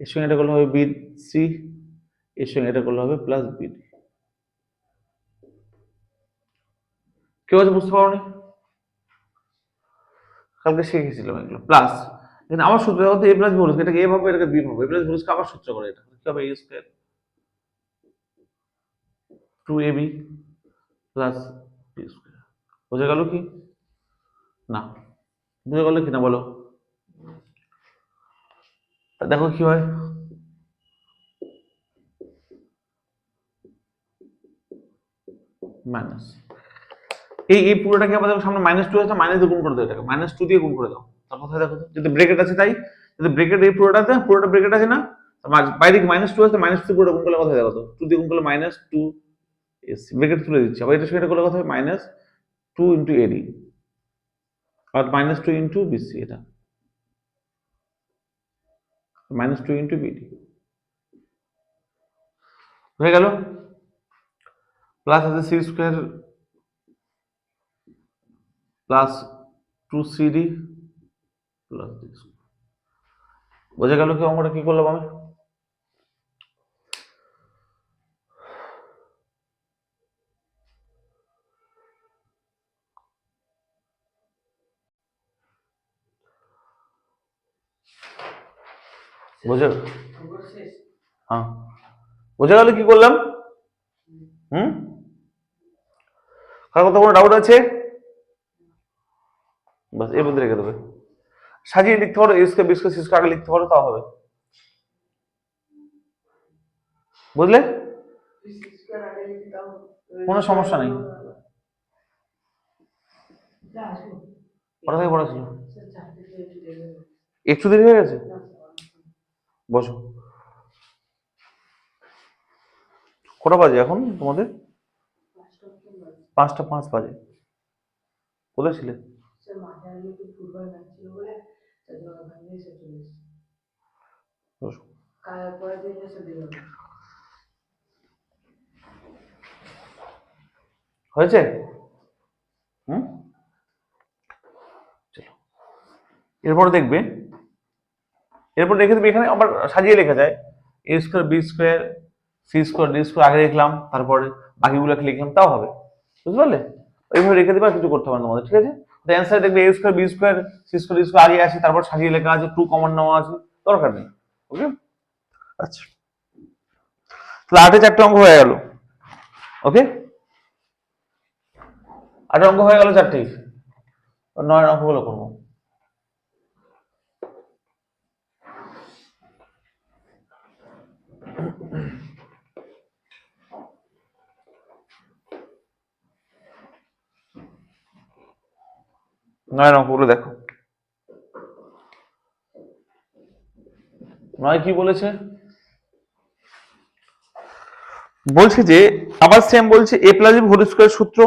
এর সঙ্গে এটা করলে হবে বি সি, এর সঙ্গে এটা করলে হবে প্লাস বিডি। কেউ আছে বুঝতে পারোনি? কালকে শিখেছিলাম এগুলো প্লাস, এখানে আমার সূত্র দেখো তো এ প্লাস ভোল্স, এটাকে এ ভাবে এটাকে বি ভাবে, এ প্লাস ভোল্সকে আবার সূত্র করে, এটা কি হবে a square 2ab plus B square. বোঝা গেল কি না? বুঝে গেল কি না বলো? দেখো কি হয়, মাইনাস এই পুরোটাকে আবার দেখো সামনে -2 আছে, মাইনাস দিয়ে গুণ করে দাও, এটাকে -2 দিয়ে গুণ করে দাও। তার কথা দেখো তো, যদি ব্রেকেট আছে তাই, যদি ব্রেকেট এই পুরোটাতে পুরোটা ব্রেকেট আছে না, বাইরে -2 আছে, -2 পুরোটা গুণ করলে কথা দেখো তো, 2 দিয়ে গুণ করলে -2 এস ব্রেকেট তুলে দিচ্ছি, আবার এটা সেটা করলে কথা হবে -2 ইন্টু এডি আর -2 ইন্টু বিসি, এটা -2 ইন্টু বিডি হয়ে গেল। প্লাস আছে C square plus 2cd plus D. বোঝা গেল কি অঙ্কটা কি করলাম আমি? বোঝা, হ্যাঁ বোঝা গেল কি করলাম? কার কথা কোনো ডাউট আছে? বাস এর মধ্যে রেখে দেবে, সাজিয়ে লিখতে পারো, এস কে বিস কে সিস কে আগে লিখতে পারো, তাও হবে। বুঝলে? কোনো সমস্যা নেই। পড়াছিল একটু দেরি হয়ে গেছে, বসো। কটা বাজে এখন তোমাদের? 5টা 5 বাজে। কোথায় ছিলে? বসো। হয়েছে? হুম, চলো এরপরে দেখবে, এরপর রেখে দেবে, এখানে আবার সাজিয়ে লেখা যায় a square B square C square d square আগে লিখলাম, তারপরে বাকিগুলোকে লিখলাম, তাও হবে। বুঝতে পারলে? এইভাবে রেখে দেবে, আর কিছু করতে হবে না তোমাদের, ঠিক আছে? অ্যান্সার দেখবে a square B square C square d square আগে আসে, তারপর সাজিয়ে লেখা আছে, 2 কমন নেওয়া আছে, দরকার নেই। ওকে, আচ্ছা তাহলে 8-এ 4টে অঙ্ক হয়ে গেল। ওকে, 8 অঙ্ক হয়ে গেল 4টেই, 9 অঙ্কগুলো করবো। নয় অঙ্কগুলো দেখো, 9 কি বলেছে? বলছে যে আবার সেম বলছে এ প্লাস বি হোল স্কোয়ার সূত্র,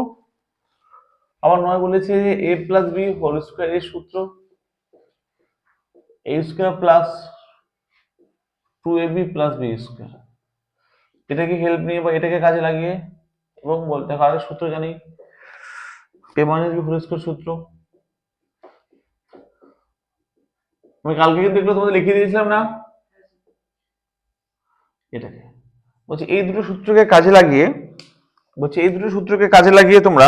আবার 9 বলেছে a plus B whole square এর সূত্র এ square plus 2ab plus B square, এটাকে হেল্প নিয়ে বা এটাকে কাজে লাগিয়ে, এবং বলতে কারোর সূত্র জানি এ মাইনাস বি হোল স্কোয়ার সূত্র, আমি কালকে কিন্তু এগুলো তোমাদের লিখিয়ে দিয়েছিলাম না? এটাকে বলছি এই দুটো সূত্রকে কাজে লাগিয়ে, বলছি এই দুটো সূত্রকে কাজে লাগিয়ে তোমরা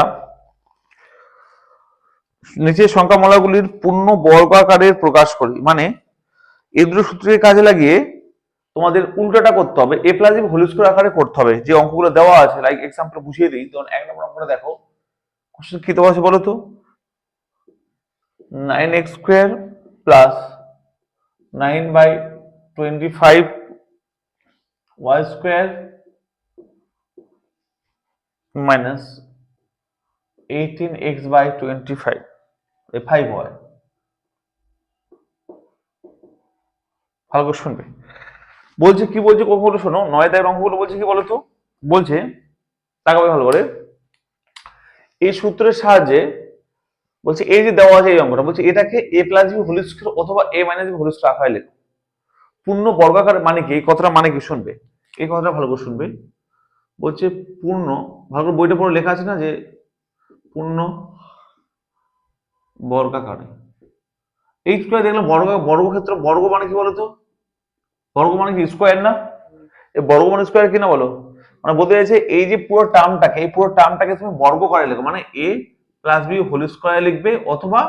নিচের সংখ্যামালাগুলির পূর্ণ বর্গাকারের প্রকাশ করি, মানে এই দুটো সূত্রকে কাজে লাগিয়ে তোমাদের উল্টোটা করতে হবে, এ প্লাস বি হোল স্কোয়ার আকারে করতে হবে। যে অঙ্কগুলো দেওয়া আছে, লাইক এক্সাম্পল বুঝিয়ে দিই, তখন 1 নম্বর অঙ্কটা দেখো, কোশ্চেন কি দেওয়া আছে বলো তো, 9x square plus 9/25 y square minus 18x/25 এই 5 হয়। ভালো করে শুনবে, বলছে কি বলছে অঙ্কগুলো শোনো, 9 দাগের অঙ্কগুলো বলছে কি বলতো, বলছে তাকাবে ভালো করে, এই সূত্রের সাহায্যে বলছে এই যে দেওয়া আছে এই অঙ্কটা, বলছে এটাকে এ প্লাস বি হোল স্কোয়ার অথবা এ মাইনাস বি হোল স্কোয়ার আকারে লেখো। পূর্ণ বর্গাকার মানে কি, এই কথাটা মানে কি শুনবে, এই কথাটা ভালো করে শুনবে। বলছে পূর্ণ, ভালো করে বইটা পড়ে লেখা আছে না যে পূর্ণ বর্গাকারে। এই স্কোয়ার দেখলাম বর্গক্ষেত্র, বর্গ মানে কি বলতো, বর্গ মানে কি স্কোয়ার না, এই বর্গ মানে স্কোয়ার কি না বলো, মানে বলতে চাইছে এই যে পুরো টার্মটাকে, এই পুরো টার্মটাকে তুমি বর্গ করে লিখো, মানে এ প্লাস বি হোল স্কোয়ার লিখবে অথবা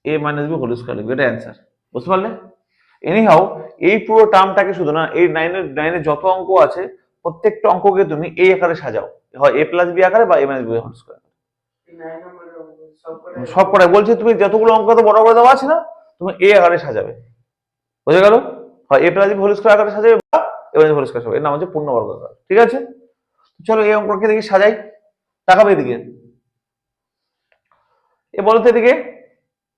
এ মাইনাস বি হোল স্কোয়ার লিখবে, এটা অ্যান্সার। বুঝতে পারলে? এনিহাও এই পুরো টার্মটাকে শুধু না, এই নাইনের যত অঙ্ক আছে প্রত্যেকটা অঙ্ককে তুমি এই আকারে সাজাও, হয় এ প্লাস বি আকারে বা এ মাইনাস বি হোল স্কোয়ার। সব কটাই বলছে তুমি যতগুলো অঙ্ক তো বড় করে দেওয়া আছে না, তুমি এ আকারে সাজাবে। বুঝে গেল? হয় এ প্লাস বি হোল স্কোয়ার আকারে সাজাবে বা এ মাইনাস হোল স্কোয়ার সাজাবে, এর নাম হচ্ছে পূর্ণ বর্গাকার। ঠিক আছে, চলো এই অঙ্কটাকে দেখি সাজাই, তাকাবে এদিকে, এ বলো তো এদিকে,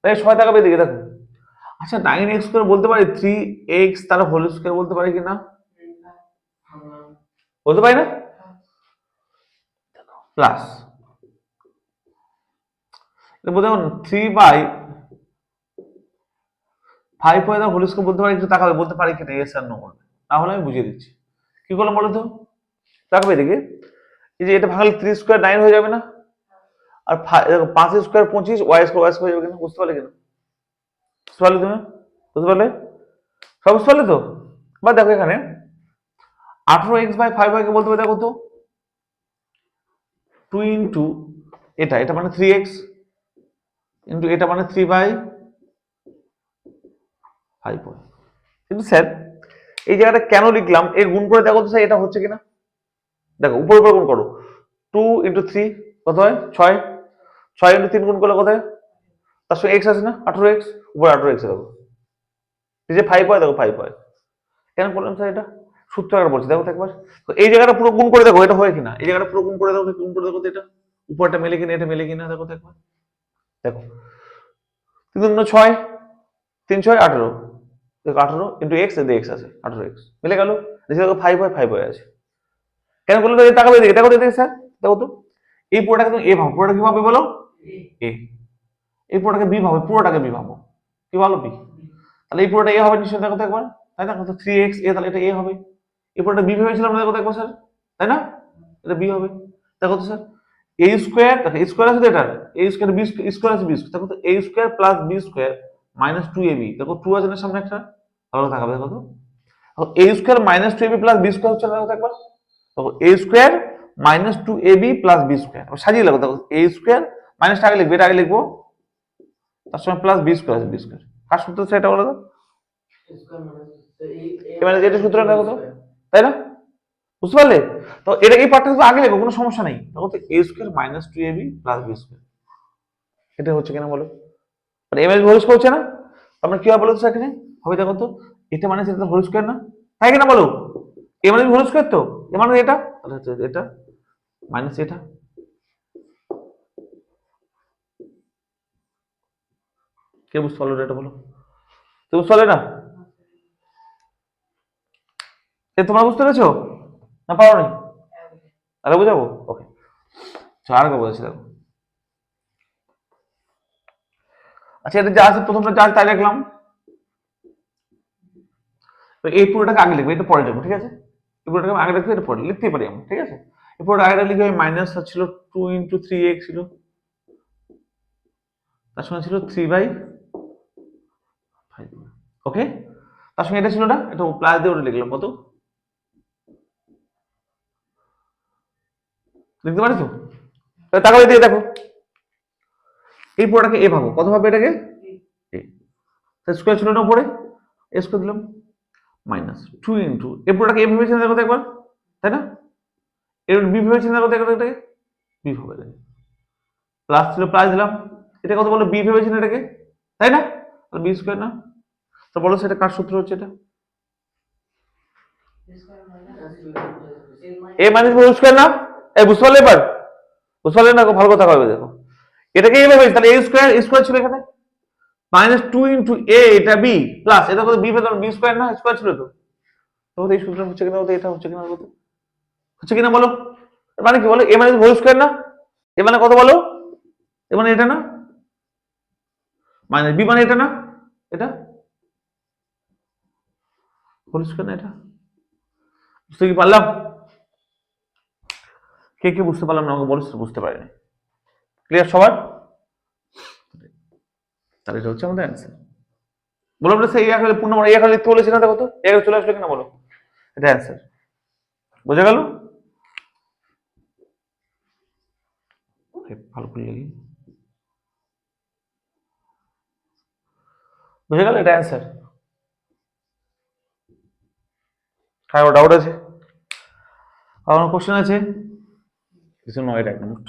এই 6 তাকাবে এদিকে, দেখো। আচ্ছা 9x স্কোয়ার বলতে পারি 3x তার হোল স্কোয়ার বলতে পারি কিনা, বলতে পারি না, প্লাস বলতে পারো 3/5 হোল স্কোয়ার বলতে পারি, একটু তাকাবে, বলতে পারি কিনা ইয়েস আর নো বলবে, তাহলে আমি বুঝিয়ে দিচ্ছি কি করলাম বলো তো। তাকাবে এদিকে, এই যে এটা ভাঙলে 3 স্কোয়ার 9 হয়ে যাবে না, আর 5 স্কোয়ার 25, ওয়াই স্কোয়ার হয়ে যাবে কিনা, বুঝতে পারলে কিনা, বুঝতে পারলে তুমি, বুঝতে পারলে, সব বুঝতে পারলে তো। বা দেখো এখানে 18x/5 কে বলতে পারি, দেখো তো 2 ইন্টু এটা মানে 3x ইন্টু এটা মানে 3/5 হয়। কিন্তু স্যার এই জায়গাটা কেন লিখলাম, এর গুণ করে দেখো তো স্যার এটা হচ্ছে কিনা, দেখো উপর উপর গুণ করো, 2 ইন্টু 3 কত হয় 6, 6 ইন্টু 3 গুণ করলে কত হয়, তার সঙ্গে এক্স আছে না 18x, উপরে 18x দেখো, এই যে 5 হয় দেখো 5 হয়। কেন করলাম স্যার এটা, সূত্র আকারে বলছি, দেখো তো একবার, তো এই জায়গাটা পুরো গুণ করে দেখো এটা হয় কিনা, এই জায়গাটা পুরো গুণ করে দেখো, গুণ করে দেখো তো এটা উপরটা মেলে কিনা, এটা মেলে কিনা, দেখো তো একবার, দেখো 3 দুগুণ 6, 3 6 18, দেখো 18 ইন্টু এক্স, এতে এক্স আছে 18x মিলে গেল, নিচে দেখো 5 হয় 5 হয়ে আছে। কেন করলো তো, তাকাবে এদিকে, দেখো তো এদিকে স্যার, দেখো তো এই পুরোটাকে তুমি এ ভাবো, পুরোটা কি ভাবে বলো, এ, এই পুরোটাকে বি ভাবো, পুরোটাকে বি ভাবো, কি ভালো বি, তাহলে এই পুরোটা এ হবে নিশ্চয়ই, দেখো তো একবার, তাই না, তো 3x এ, তাহলে এটা এ হবে, এই পুরোটা বি ভেবেছিলাম না, দেখো তো একবার স্যার, তাই না, এটা বি হবে, দেখো তো স্যার এ স্কোয়ার, দেখো এ স্কোয়ার আছে তো, এটা এ স্কোয়ার বি স্কোয়ার আছে, বি স্কোয়ার, দেখো তো a square plus B square minus 2ab, দেখো 2 আছে না সামনে একটা, ভালো থাকবে, দেখো তো a square minus 2ab plus B square হচ্ছে, দেখো তো একবার, দেখো a square minus 2ab plus B square, সাজিয়ে লাগো, দেখো এ স্কোয়ার মাইনাসটা আগে লিখবে, এটা আগে লিখবো, তার সঙ্গে প্লাস বি স্কোয়ার আছে, বি স্কোয়ার কার সূত্র সেটা বলো তো, এবার এটা সূত্র দেখো তো, তাই না, বুঝতে পারলে, তো এটা এই পার্টটা তো আগে লেখো, কোনো সমস্যা নেই, দেখো তো a square minus 2ab plus B square, এটা হচ্ছে কিনা বলো, মানে এম এস হোল স্কোয়ার হচ্ছে না, আমরা কি হবে বলো তো এখানে, হবে দেখো তো এটা মানে সেটা হোল স্কোয়ার না, তাই কিনা বলো, এ মানে হোল স্কোয়ার, তো এ মানে এটা, তাহলে হচ্ছে এটা মাইনাস এটা, কে বুঝতে পারলো এটা বলো, তো বুঝতে পারলে না, তোমরা বুঝতে পেরেছো না পারো নি, আরে বুঝাবো, ওকে, আর কে বলেছি দেখো, আচ্ছা এটা যা আছে প্রথমটা যা তাই লিখলাম, তো এই পুরোটাকে আগে লিখবো, এটা পরে লিখবো, ঠিক আছে, এই পুরোটাকে আগে লিখবো, এটা পরে লিখতেই পারি আমরা, ঠিক আছে, এই পুরোটা আগে লিখে মাইনাস ছিল 2 ইন্টু 3x ছিল, তার সঙ্গে ছিল 3/5, ওকে, তার সঙ্গে এটা ছিল না, এটা প্লাস দিয়ে ওটা লিখলাম, কত লিখতে পারি তো, তাহলে দিয়ে দেখো এই পুরোটাকে এ ভাবো, কত ভাবে এটাকে এ, স্কোয়ার ছিল না উপরে, এ স্কোয়ার দিলাম মাইনাস 2 ইন্টু এই পুরোটাকে এ ভেবেছিলেন দেখো তো একবার, তাই না, এর বি ভেবেছিলেন দেখো তো এটাকে, বি ভাবে প্লাস ছিল প্লাস দিলাম, এটা কত বলো বি ভেবেছিলেন এটাকে, তাই না, বি স্কোয়ার না, তো বলো সেটা কার সূত্র হচ্ছে, এটা এ মাইনাস হোল স্কোয়ার না, এই বুঝতে পারলে এবার, বুঝতে পারলে না, ভালো কথা হবে দেখো, এটাকে এ ভেবেছি, তাহলে এ স্কোয়ার স্কোয়ার ছিল এখানে, মাইনাস 2 ইন্টু এ, এটা বি প্লাস এটা কত বি ভেতর, বি স্কোয়ার না, স্কোয়ার ছিল তো, তো এই সূত্র হচ্ছে কিনা, এটা হচ্ছে কিনা, হচ্ছে কিনা বলো, মানে কি বলো, এ মানে হোল স্কোয়ার না, এ মানে কত বলো, এ মানে এটা না, মাইনাস বি মানে এটা না, এটা হোল স্কয়ার না এটা? বুঝতে কি পারলাম? কে কে বুঝতে পারলাম না আমাকে বলিস, বুঝতে পারিনি। ক্লিয়ার সবার? তাহলে এটা হচ্ছে আমাদের অ্যান্সার। বলো বলে সেই আকারে পূর্ণমান এই আকারে লিখতে বলেছি না, দেখো তো এই আকারে চলে আসলো কিনা বলো। এটা অ্যান্সার। বোঝা গেল? ভালো করে লিখি। বুঝে গেল? এটা অ্যান্সার। কারো ডাউট আছে? আমার কোশ্চেন আছে? কিছু নয়, এটা এক মিনিট।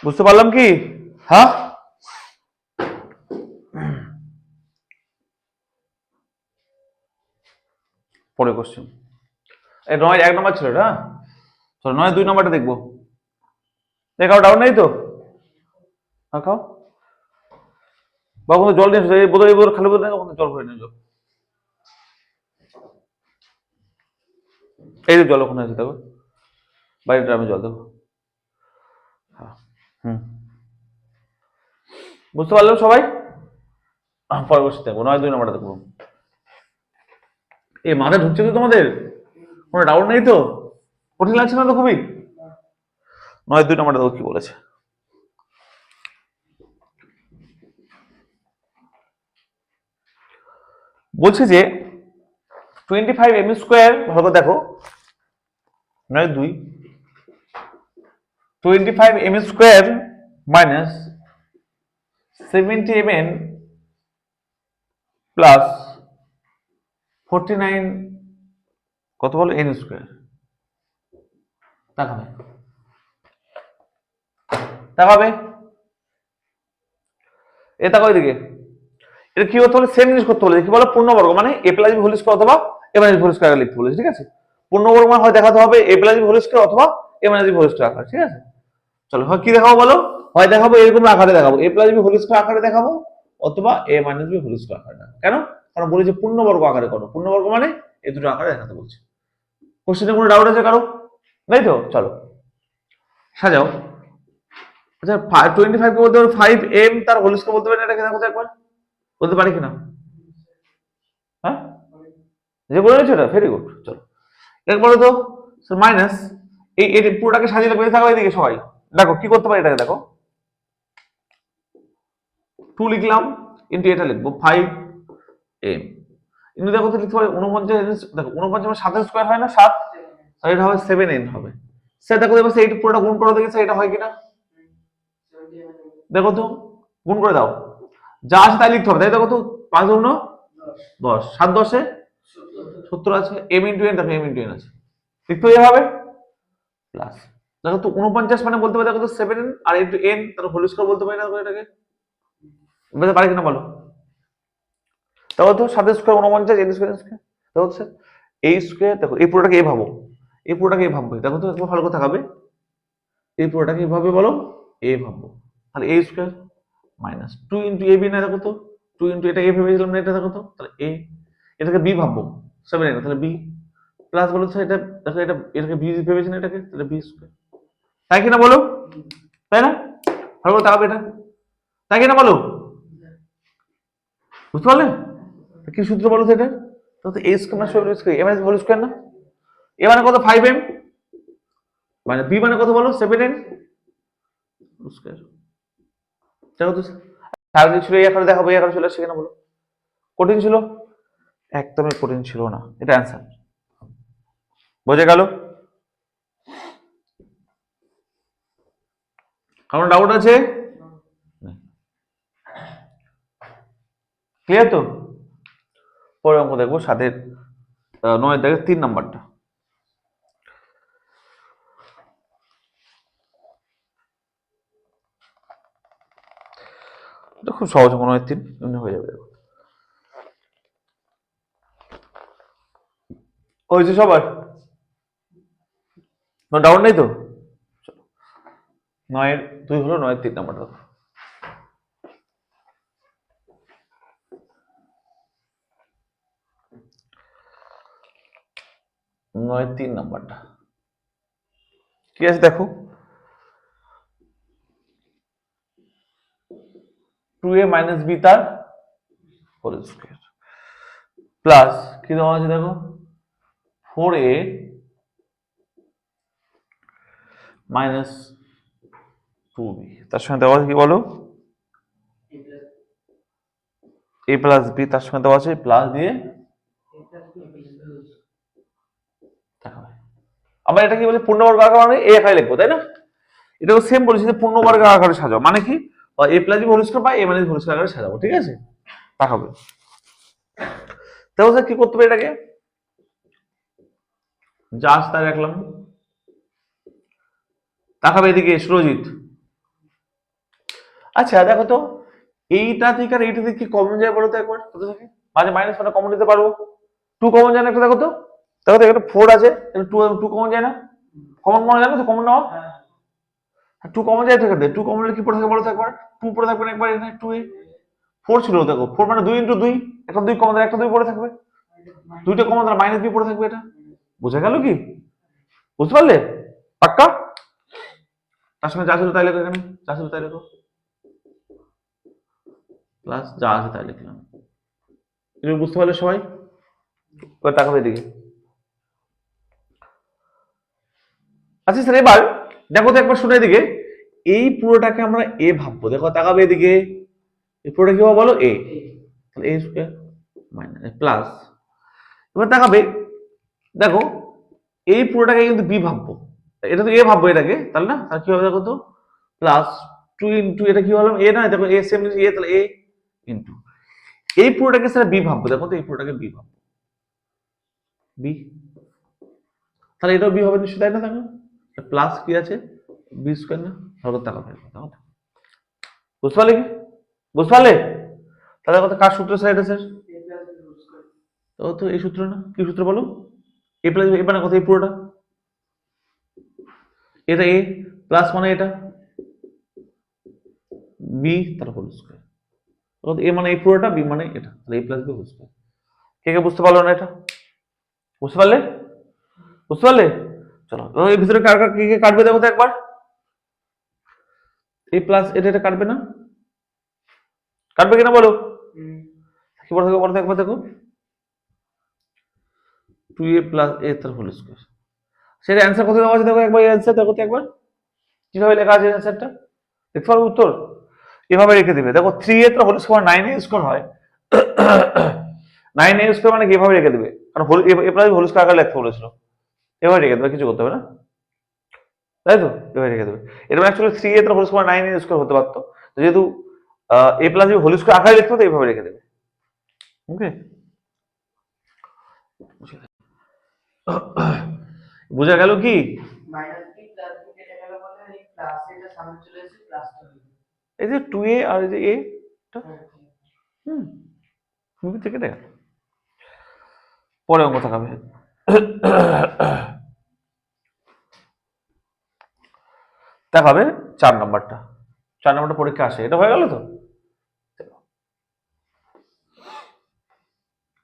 বুঝতে পারলাম কি? হ্যাঁ, পরে কোশ্চেন। এই 9 1 নম্বর ছিল এটা। চলো 9 2 নম্বরটা দেখবো। দেখাও, ডাউট নেই তো? খাও বা কোনো জল নিয়ে এই বোতল, এই বোতল খালি বোতল ওখানে জল ভরে নিয়ে যাও। এই যে জল ওখানে আছে, দেখো বাইরে ড্রামে জল দেখো। হুম, বুঝতে পারলাম সবাই? পরে বসে দেখবো 9 2 নম্বরটা দেখবো। এই মাথায় ঢুকছে তো তোমাদের? কোনো ডাউট নেই তো? কঠিন লাগছে না তো খুবই? 9 2 নম্বরটা দেখো কি বলেছে। বলছে যে 25 এম স্কোয়ার, ভালো করে দেখো 9 2 25 M square minus 70 mn plus 49 কত বলো এন স্কোয়ার। তাকাবে তাকাবে, এ তাকাও এদিকে। এটা কি হতে বলে? সেম জিনিস করতে বলে, কি বলো? পূর্ণবর্গ মানে এ প্লাস বি হোল স্কয়ার অথবা এ মাইনাস বি হোল স্কয়ার লিখতে বলেছে, ঠিক আছে? পূর্ণবর্গ মানে হয় দেখাতে হবে এ প্লাস বি হোল স্কয়ার অথবা এ মাইনাস বি হোল স্কয়ার আকার, ঠিক আছে? চলো হয় কি দেখাবো বলো? হয় দেখাবো এরকম আকারে দেখাবো, এ প্লাস বি হোল স্কয়ার আকারে দেখাবো, অথবা এ মাইনাস বি হোল স্কয়ার আকারে। কেন? কারণ বলেছে পূর্ণবর্গ আকারে করো, পূর্ণবর্গ মানে এই দুটো আকারে দেখাতে বলছে। কোশ্চেনে কোনো ডাউট আছে কারো? নেই তো? চলো সাজাও। আচ্ছা 25 কে বলতে পারো 5m তার হোল স্কয়ার বলতে পারি না, এটাকে দেখো তো একবার, বলতে পারি কিনা? হ্যাঁ, যে বলে নিচ্ছ এটা ভেরি গুড। চলো এরপরে তো মাইনাস এই পুরোটাকে সাজিয়ে বেঁধে থাকো এদিকে সবাই। দেখো কি করতে পারি, এটাকে দেখো 2 লিখলাম ইন্টু এটা লিখবো 5m কিন্তু দেখো তো লিখতে পারি 49, দেখো 49 7 স্কোয়ার হয় না 7, আর এটা হবে 7n হবে। স্যার দেখো এবার এইটা পুরোটা গুণ করে দেখেছে এটা হয় কিনা, দেখো তো গুণ করে দাও, যা আছে তাই লিখতে হবে, তাই দেখো তো 5 গুণ 10, 7 10 70 আছে, m ইন্টু n, দেখো m ইন্টু n আছে, লিখতে হবে প্লাস। দেখো তো 49 মানে বলতে পারি দেখো তো 7n আর ইন্টু n তার হোল স্কয়ার বলতে পারি না এটাকে, বলতে পারি কিনা বলো? দেখো তো 7 স্কয়ার 49 n স্কয়ার স্কয়ার, দেখো তো স্যার এই স্কয়ার, দেখো এই পুরোটাকে এই ভাবো, এই পুরোটাকে এই ভাববে, দেখো তো একবার ভালো করে তাকাবে, এই পুরোটাকে এইভাবে বলো এ ভাববো, তাহলে a square minus 2 into ab না, দেখো তো 2 ইন্টু এটা a ভেবেছিলাম না, এটা দেখো তো তাহলে a, এটাকে b ভাববো 7n, তাহলে b প্লাস বলো তো এটা, দেখো এটা এটাকে b ভেবেছি না এটাকে, তাহলে b স্কয়ার, তাই কিনা বলো? তাই না? ভালো করে তাকাবে এটা, তাই কিনা বলো? বুঝতে পারলে কি সূত্র বলো তো এটা? তো a square minus square, a minus whole square না, a মানে কত 5m, মানে b মানে কত বলো 7n স্কয়ার। দেখো তো সারাদিন ছিল এই আকারে দেখাবো, এই আকারে চলে আসছে কিনা বলো? কঠিন ছিল? একদমই কঠিন ছিল না, এটা অ্যান্সার। বোঝা গেল? কারণ ডাউট আছে? ক্লিয়ার তো? পরে অঙ্ক দেখবো 7 9 দেখে 3 নাম্বারটা। এটা খুব সহজ, মনে হয় 3 এমনি হয়ে যাবে। হয়েছে সবার? কোনো ডাউট নেই তো? 9 2 হলো, 9 3 নাম্বারটা। 9 3 নাম্বারটা কি আছে দেখো, 2a মাইনাস b তার হোল স্কয়ার। প্লাস কি দেওয়া আছে দেখো 4a মাইনাস 2b, তার সঙ্গে দেওয়া আছে কি বলো a প্লাস b, তার সঙ্গে দেওয়া আছে প্লাস দিয়ে আবার এটা কি বলে পূর্ণবর্গ আকার মানে a একাই লিখবো, তাই না? এটাও সেম বলেছি যে পূর্ণবর্গ আকারে সাজাও, মানে কি a plus b whole square বা a মাইনাস হোল স্কয়ার আকারে সাজাবো, ঠিক আছে? তাকাবে তাহলে কি করতে হবে, এটাকে জাস্ট তাই রাখলাম। তাকাবে এদিকে সুরজিৎ। আচ্ছা দেখো তো এইটা থেকে আর এইটা থেকে কি কমন যায় বলো তো একবার, কত থাকে? মাঝে মাইনাস ওয়ানটা কমন নিতে পারবো, 2 কমন যায় না একটা, দেখো তো এখানে 4 আছে, 2 কমন যায় না, কমন মনে যায় না তো, কমন নাও 2 কমন যায় থেকে 2 কমন কি পড়ে থাকে বলো তো একবার, 2 পড়ে থাকবে না একবার, এখানে 2 এ 4 ছিল, দেখো 4 মানে 2 ইনটু 2, একটা 2 কমন একটা 2 পড়ে থাকবে, দুইটা কমন তাহলে মাইনাস 2 পড়ে থাকবে, এটা বোঝা গেল কি? বুঝতে পারলে পাক্কা? তার সঙ্গে যা ছিল তাই লেখো, এখানে যা ছিল তাই লেখো, প্লাস যা আছে তাই লিখলাম। তুমি বুঝতে পারলে সবাই? এবার তাকাবে এদিকে। আচ্ছা স্যার এবার দেখো তো একবার শুনে এদিকে, এই পুরোটাকে আমরা এ ভাববো, দেখো তাকাবে এদিকে, এই পুরোটা কি হবে বলো এ, তাহলে এ স্কয়ার মাইনাস প্লাস, এবার তাকাবে দেখো এই পুরোটাকে কিন্তু বি ভাববো, এটা তো এ ভাববো এটাকে, তাহলে না তাহলে কি হবে দেখো তো প্লাস 2 ইনটু এটা কি হলো এ, না দেখো এ সেম এ, তাহলে এ ইনটু এই পুরোটাকে স্যার বি ভাববো, দেখো তো এই পুরোটাকে বি ভাববো, বি, তাহলে এটাও বি হবে নিশ্চয়ই, তাই না? দেখো প্লাস কি আছে বি স্কয়ার, না ধরো টাকা পাই, বুঝতে পারলে কি? বুঝতে পারলে? তাহলে কত কার সূত্র স্যার এটা স্যার? তো এই সূত্র না, কি সূত্র বলো? এ প্লাস এ মানে কত, এই পুরোটা এটা এ প্লাস মানে এটা বি তার হোল স্কয়ার, এ মানে এই পুরোটা, বি মানে এটা, তাহলে এ প্লাস বি হোল স্কয়ার। কে কে বুঝতে পারলো না এটা? বুঝতে পারলে? বুঝতে পারলে? চলো এর ভিতরে কার কার কে কে কাটবে দেখো তো একবার, এই প্লাস এটা কাটবে না, কাটবে কিনা বলো? কি বলতে থাকো বলতে একবার দেখো, 2a প্লাস a তার হোল স্কয়ার, সেটা অ্যান্সার কত দেওয়া আছে দেখো একবার, অ্যান্সার দেখো তো একবার কিভাবে লেখা আছে অ্যান্সারটা, দেখতে পারবো উত্তর? এভাবে রেখে দিবে, দেখো 3a তার হোল স্কয়ার 9a স্কয়ার হয়, 9a স্কয়ার মানে কিভাবে রেখে দিবে, কারণ হোল এ প্লাস হোল স্কয়ার আকারে লিখতে বলেছিল, এভাবে রেখে দেবে, কিছু করতে হবে না, তাই তো এভাবে রেখে দেবে। এরকম অ্যাকচুয়ালি 3a তার হোল স্কয়ার 9a স্কয়ার হতে পারতো, যেহেতু a plus B whole square আকারে লিখতে হতো, এইভাবে রেখে দেবে। ওকে বোঝা গেল কি? এই যে 2a আর এই যে a মুভি থেকে দেখা, পরে অঙ্ক থাকাবে। দেখাবে 4 নম্বরটা, 4 নম্বরটা পরীক্ষা আসে, এটা হয়ে গেল তো?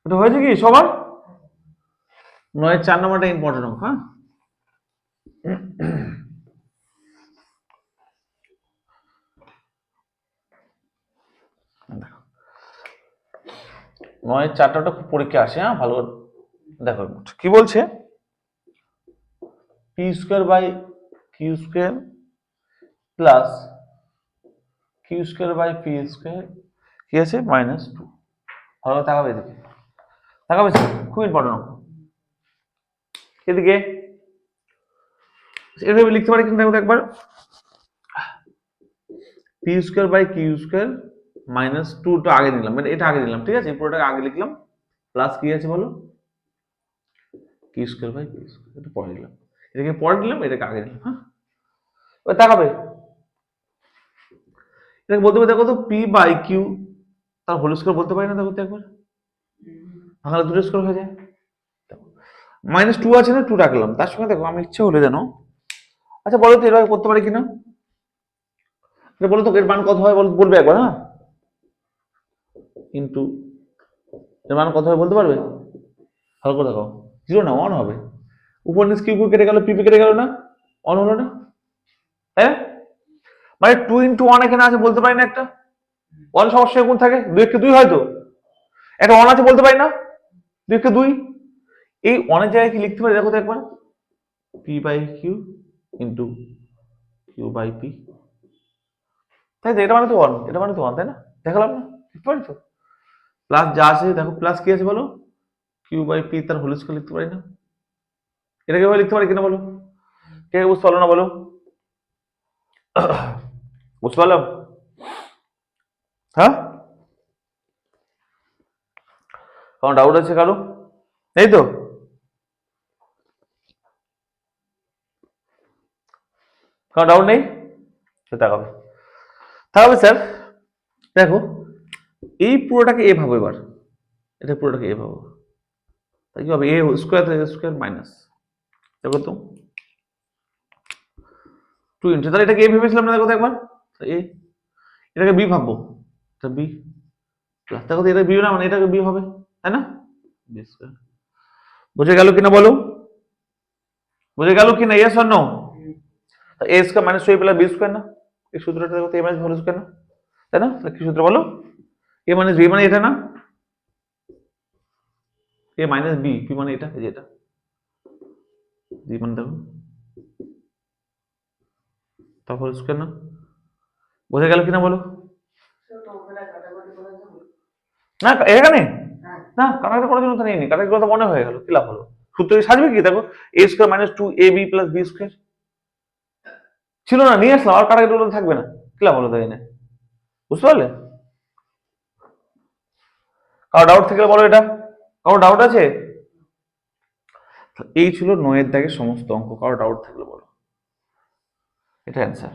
এটা হয়েছে কি সবার? নয় 4 নম্বরটা ইম্পর্টেন্ট অঙ্ক, হ্যাঁ? নয় 4টা খুব পরীক্ষা আসে, হ্যাঁ ভালো দেখো কি বলছে, P square by Q square plus Q square by P square কি আছে মাইনাস 2, ভালো তাকাবে এদিকে, তাকাবে খুব ইম্পর্টেন্ট অঙ্ক, এদিকে এভাবে লিখতে পারি কিন্তু দেখো একবার, P square by Q square minus 2টা আগে নিলাম, মানে এটা আগে নিলাম, ঠিক আছে, পুরোটাকে আগে লিখলাম, প্লাস কি আছে বলো Q square by P square, এটা পরে নিলাম, এটাকে পরে নিলাম, এটাকে আগে নিলাম, হ্যাঁ এবার তাকাবে এটাকে বলতে পারি দেখো তো পি বাই কিউ তার হোল স্কয়ার বলতে পারি না, দেখো তো একবার, ভাঙালে দুটো স্কয়ার হয়ে যায়, মাইনাস 2 আছে না, 2 রাখলাম, তার সঙ্গে দেখো আমি ইচ্ছে হলে জানো, আচ্ছা বলো তো এভাবে করতে পারি কিনা, এটা বলো তো এর মান কত হয় বলবে একবার, হ্যাঁ ইনটু এর মান কত হয় বলতে পারবে, ভালো করে দেখো, 0 না 1 হবে, উপর নিচ কিউ কেটে গেল, পি কেটে গেল না, 1 হলো না, হ্যাঁ মানে 2 ইনটু 1 এখানে আছে বলতে পারি না, একটা 1 সমস্যা কোন থাকে, 2 কে 2 হয়তো একটা 1 আছে বলতে পারি না, 2 2, এই অনেক জায়গায় কি লিখতে পারি দেখো তো একবার, P by Q into Q by P, তাই তো? এটা মানে তো 1, এটা মানে তো 1, তাই না? দেখালাম না, লিখতে পারি তো। প্লাস যা আছে দেখো, প্লাস কি আছে বলো, কিউ বাই পি তার হোল স্কয়ার লিখতে পারি না? এটাকে ভাবে লিখতে পারি কিনা বলো, কে বুঝতে পারলো না বলো? বুঝতে পারলাম? হ্যাঁ, কারণ ডাউট আছে কারো, এই তো কারো ডাউট নেই, তাকাবে তাকাবে স্যার। দেখো এই পুরোটাকে এ ভাবো, এবার এটা পুরোটাকে এ ভাবো, তাই কি হবে, এ স্কোয়ার স্কোয়ার মাইনাস, দেখো তো 2 ইন্টু, তাহলে এটাকে এ ভেবেছিলাম না, দেখো তো একবার, এ, এটাকে বি ভাববো, এটা বি প্লাস, দেখো তো এটা বি না, মানে এটাকে বি হবে, তাই না? বি স্কোয়ার, বুঝে গেল কিনা বলো, বুঝে গেল কিনা, yes or no? A square minus 2 plus B square না, এই সূত্রটা দেখো তো, এ মাইনাস হোল স্কোয়ার না, তাই না? তাহলে কি সূত্র বলো, এ মাইনাস বি মানে এটা না, এ মাইনাস বি, বি মানে এটা, এই যে এটা, বি মানে দেখো তারপর স্কোয়ার না, বোঝা গেল কিনা বলো? না এখানে না, কাটাকাটি করার জন্য তো নেই, কাটাকাটি করা তো মনে হয়ে গেল, কি লাভ হলো, সূত্র সাজবে কি দেখো, a square minus 2ab plus B square ছিল না, নিয়ে আসলাম, আর কাটাকাটি করলে থাকবে না, কি লাভ হলো তাই না? বুঝতে পারলে? কারো ডাউট থাকলে বলো, এটা কারো ডাউট আছে? এই ছিল 9 এর দাগের সমস্ত অঙ্ক, কারো ডাউট থাকলে বলো, এটা অ্যান্সার।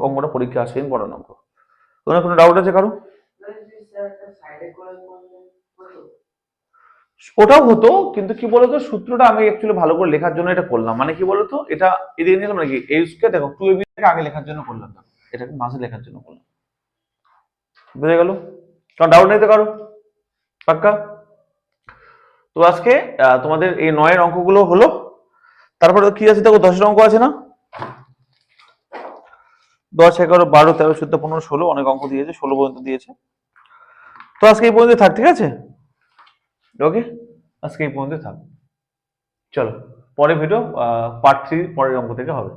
অঙ্কটা পরীক্ষা আসে, ইম্পর্টেন্ট অঙ্ক। তোমার কোনো ডাউট আছে কারো? ওটাও হতো, কিন্তু কি বলতো, সূত্রটা আমি অ্যাকচুয়ালি ভালো করে লেখার জন্য এটা করলাম, মানে কি বলতো, এটা এদিকে নিলাম নাকি, এই স্কয়ার দেখো 2ab টাকে আগে লেখার জন্য করলাম না, এটাকে মাঝে লেখার জন্য করলাম, বুঝে গেল? কারণ ডাউট নেই তো কারো, পাক্কা? তো আজকে তোমাদের এই 9 এর অঙ্কগুলো হলো, তারপরে কি আছে দেখো, 10 এর অঙ্ক আছে না, 10 11 12 13 14 15 16, অনেক অঙ্ক দিয়েছে, 16 পর্যন্ত দিয়েছে। তো আজকে এই পর্যন্ত থাক, ঠিক আছে? ওকে, আজকে এই পর্যন্ত থাক, চলো পরে ভিডিও পার্ট 3 পরের অঙ্ক থেকে হবে।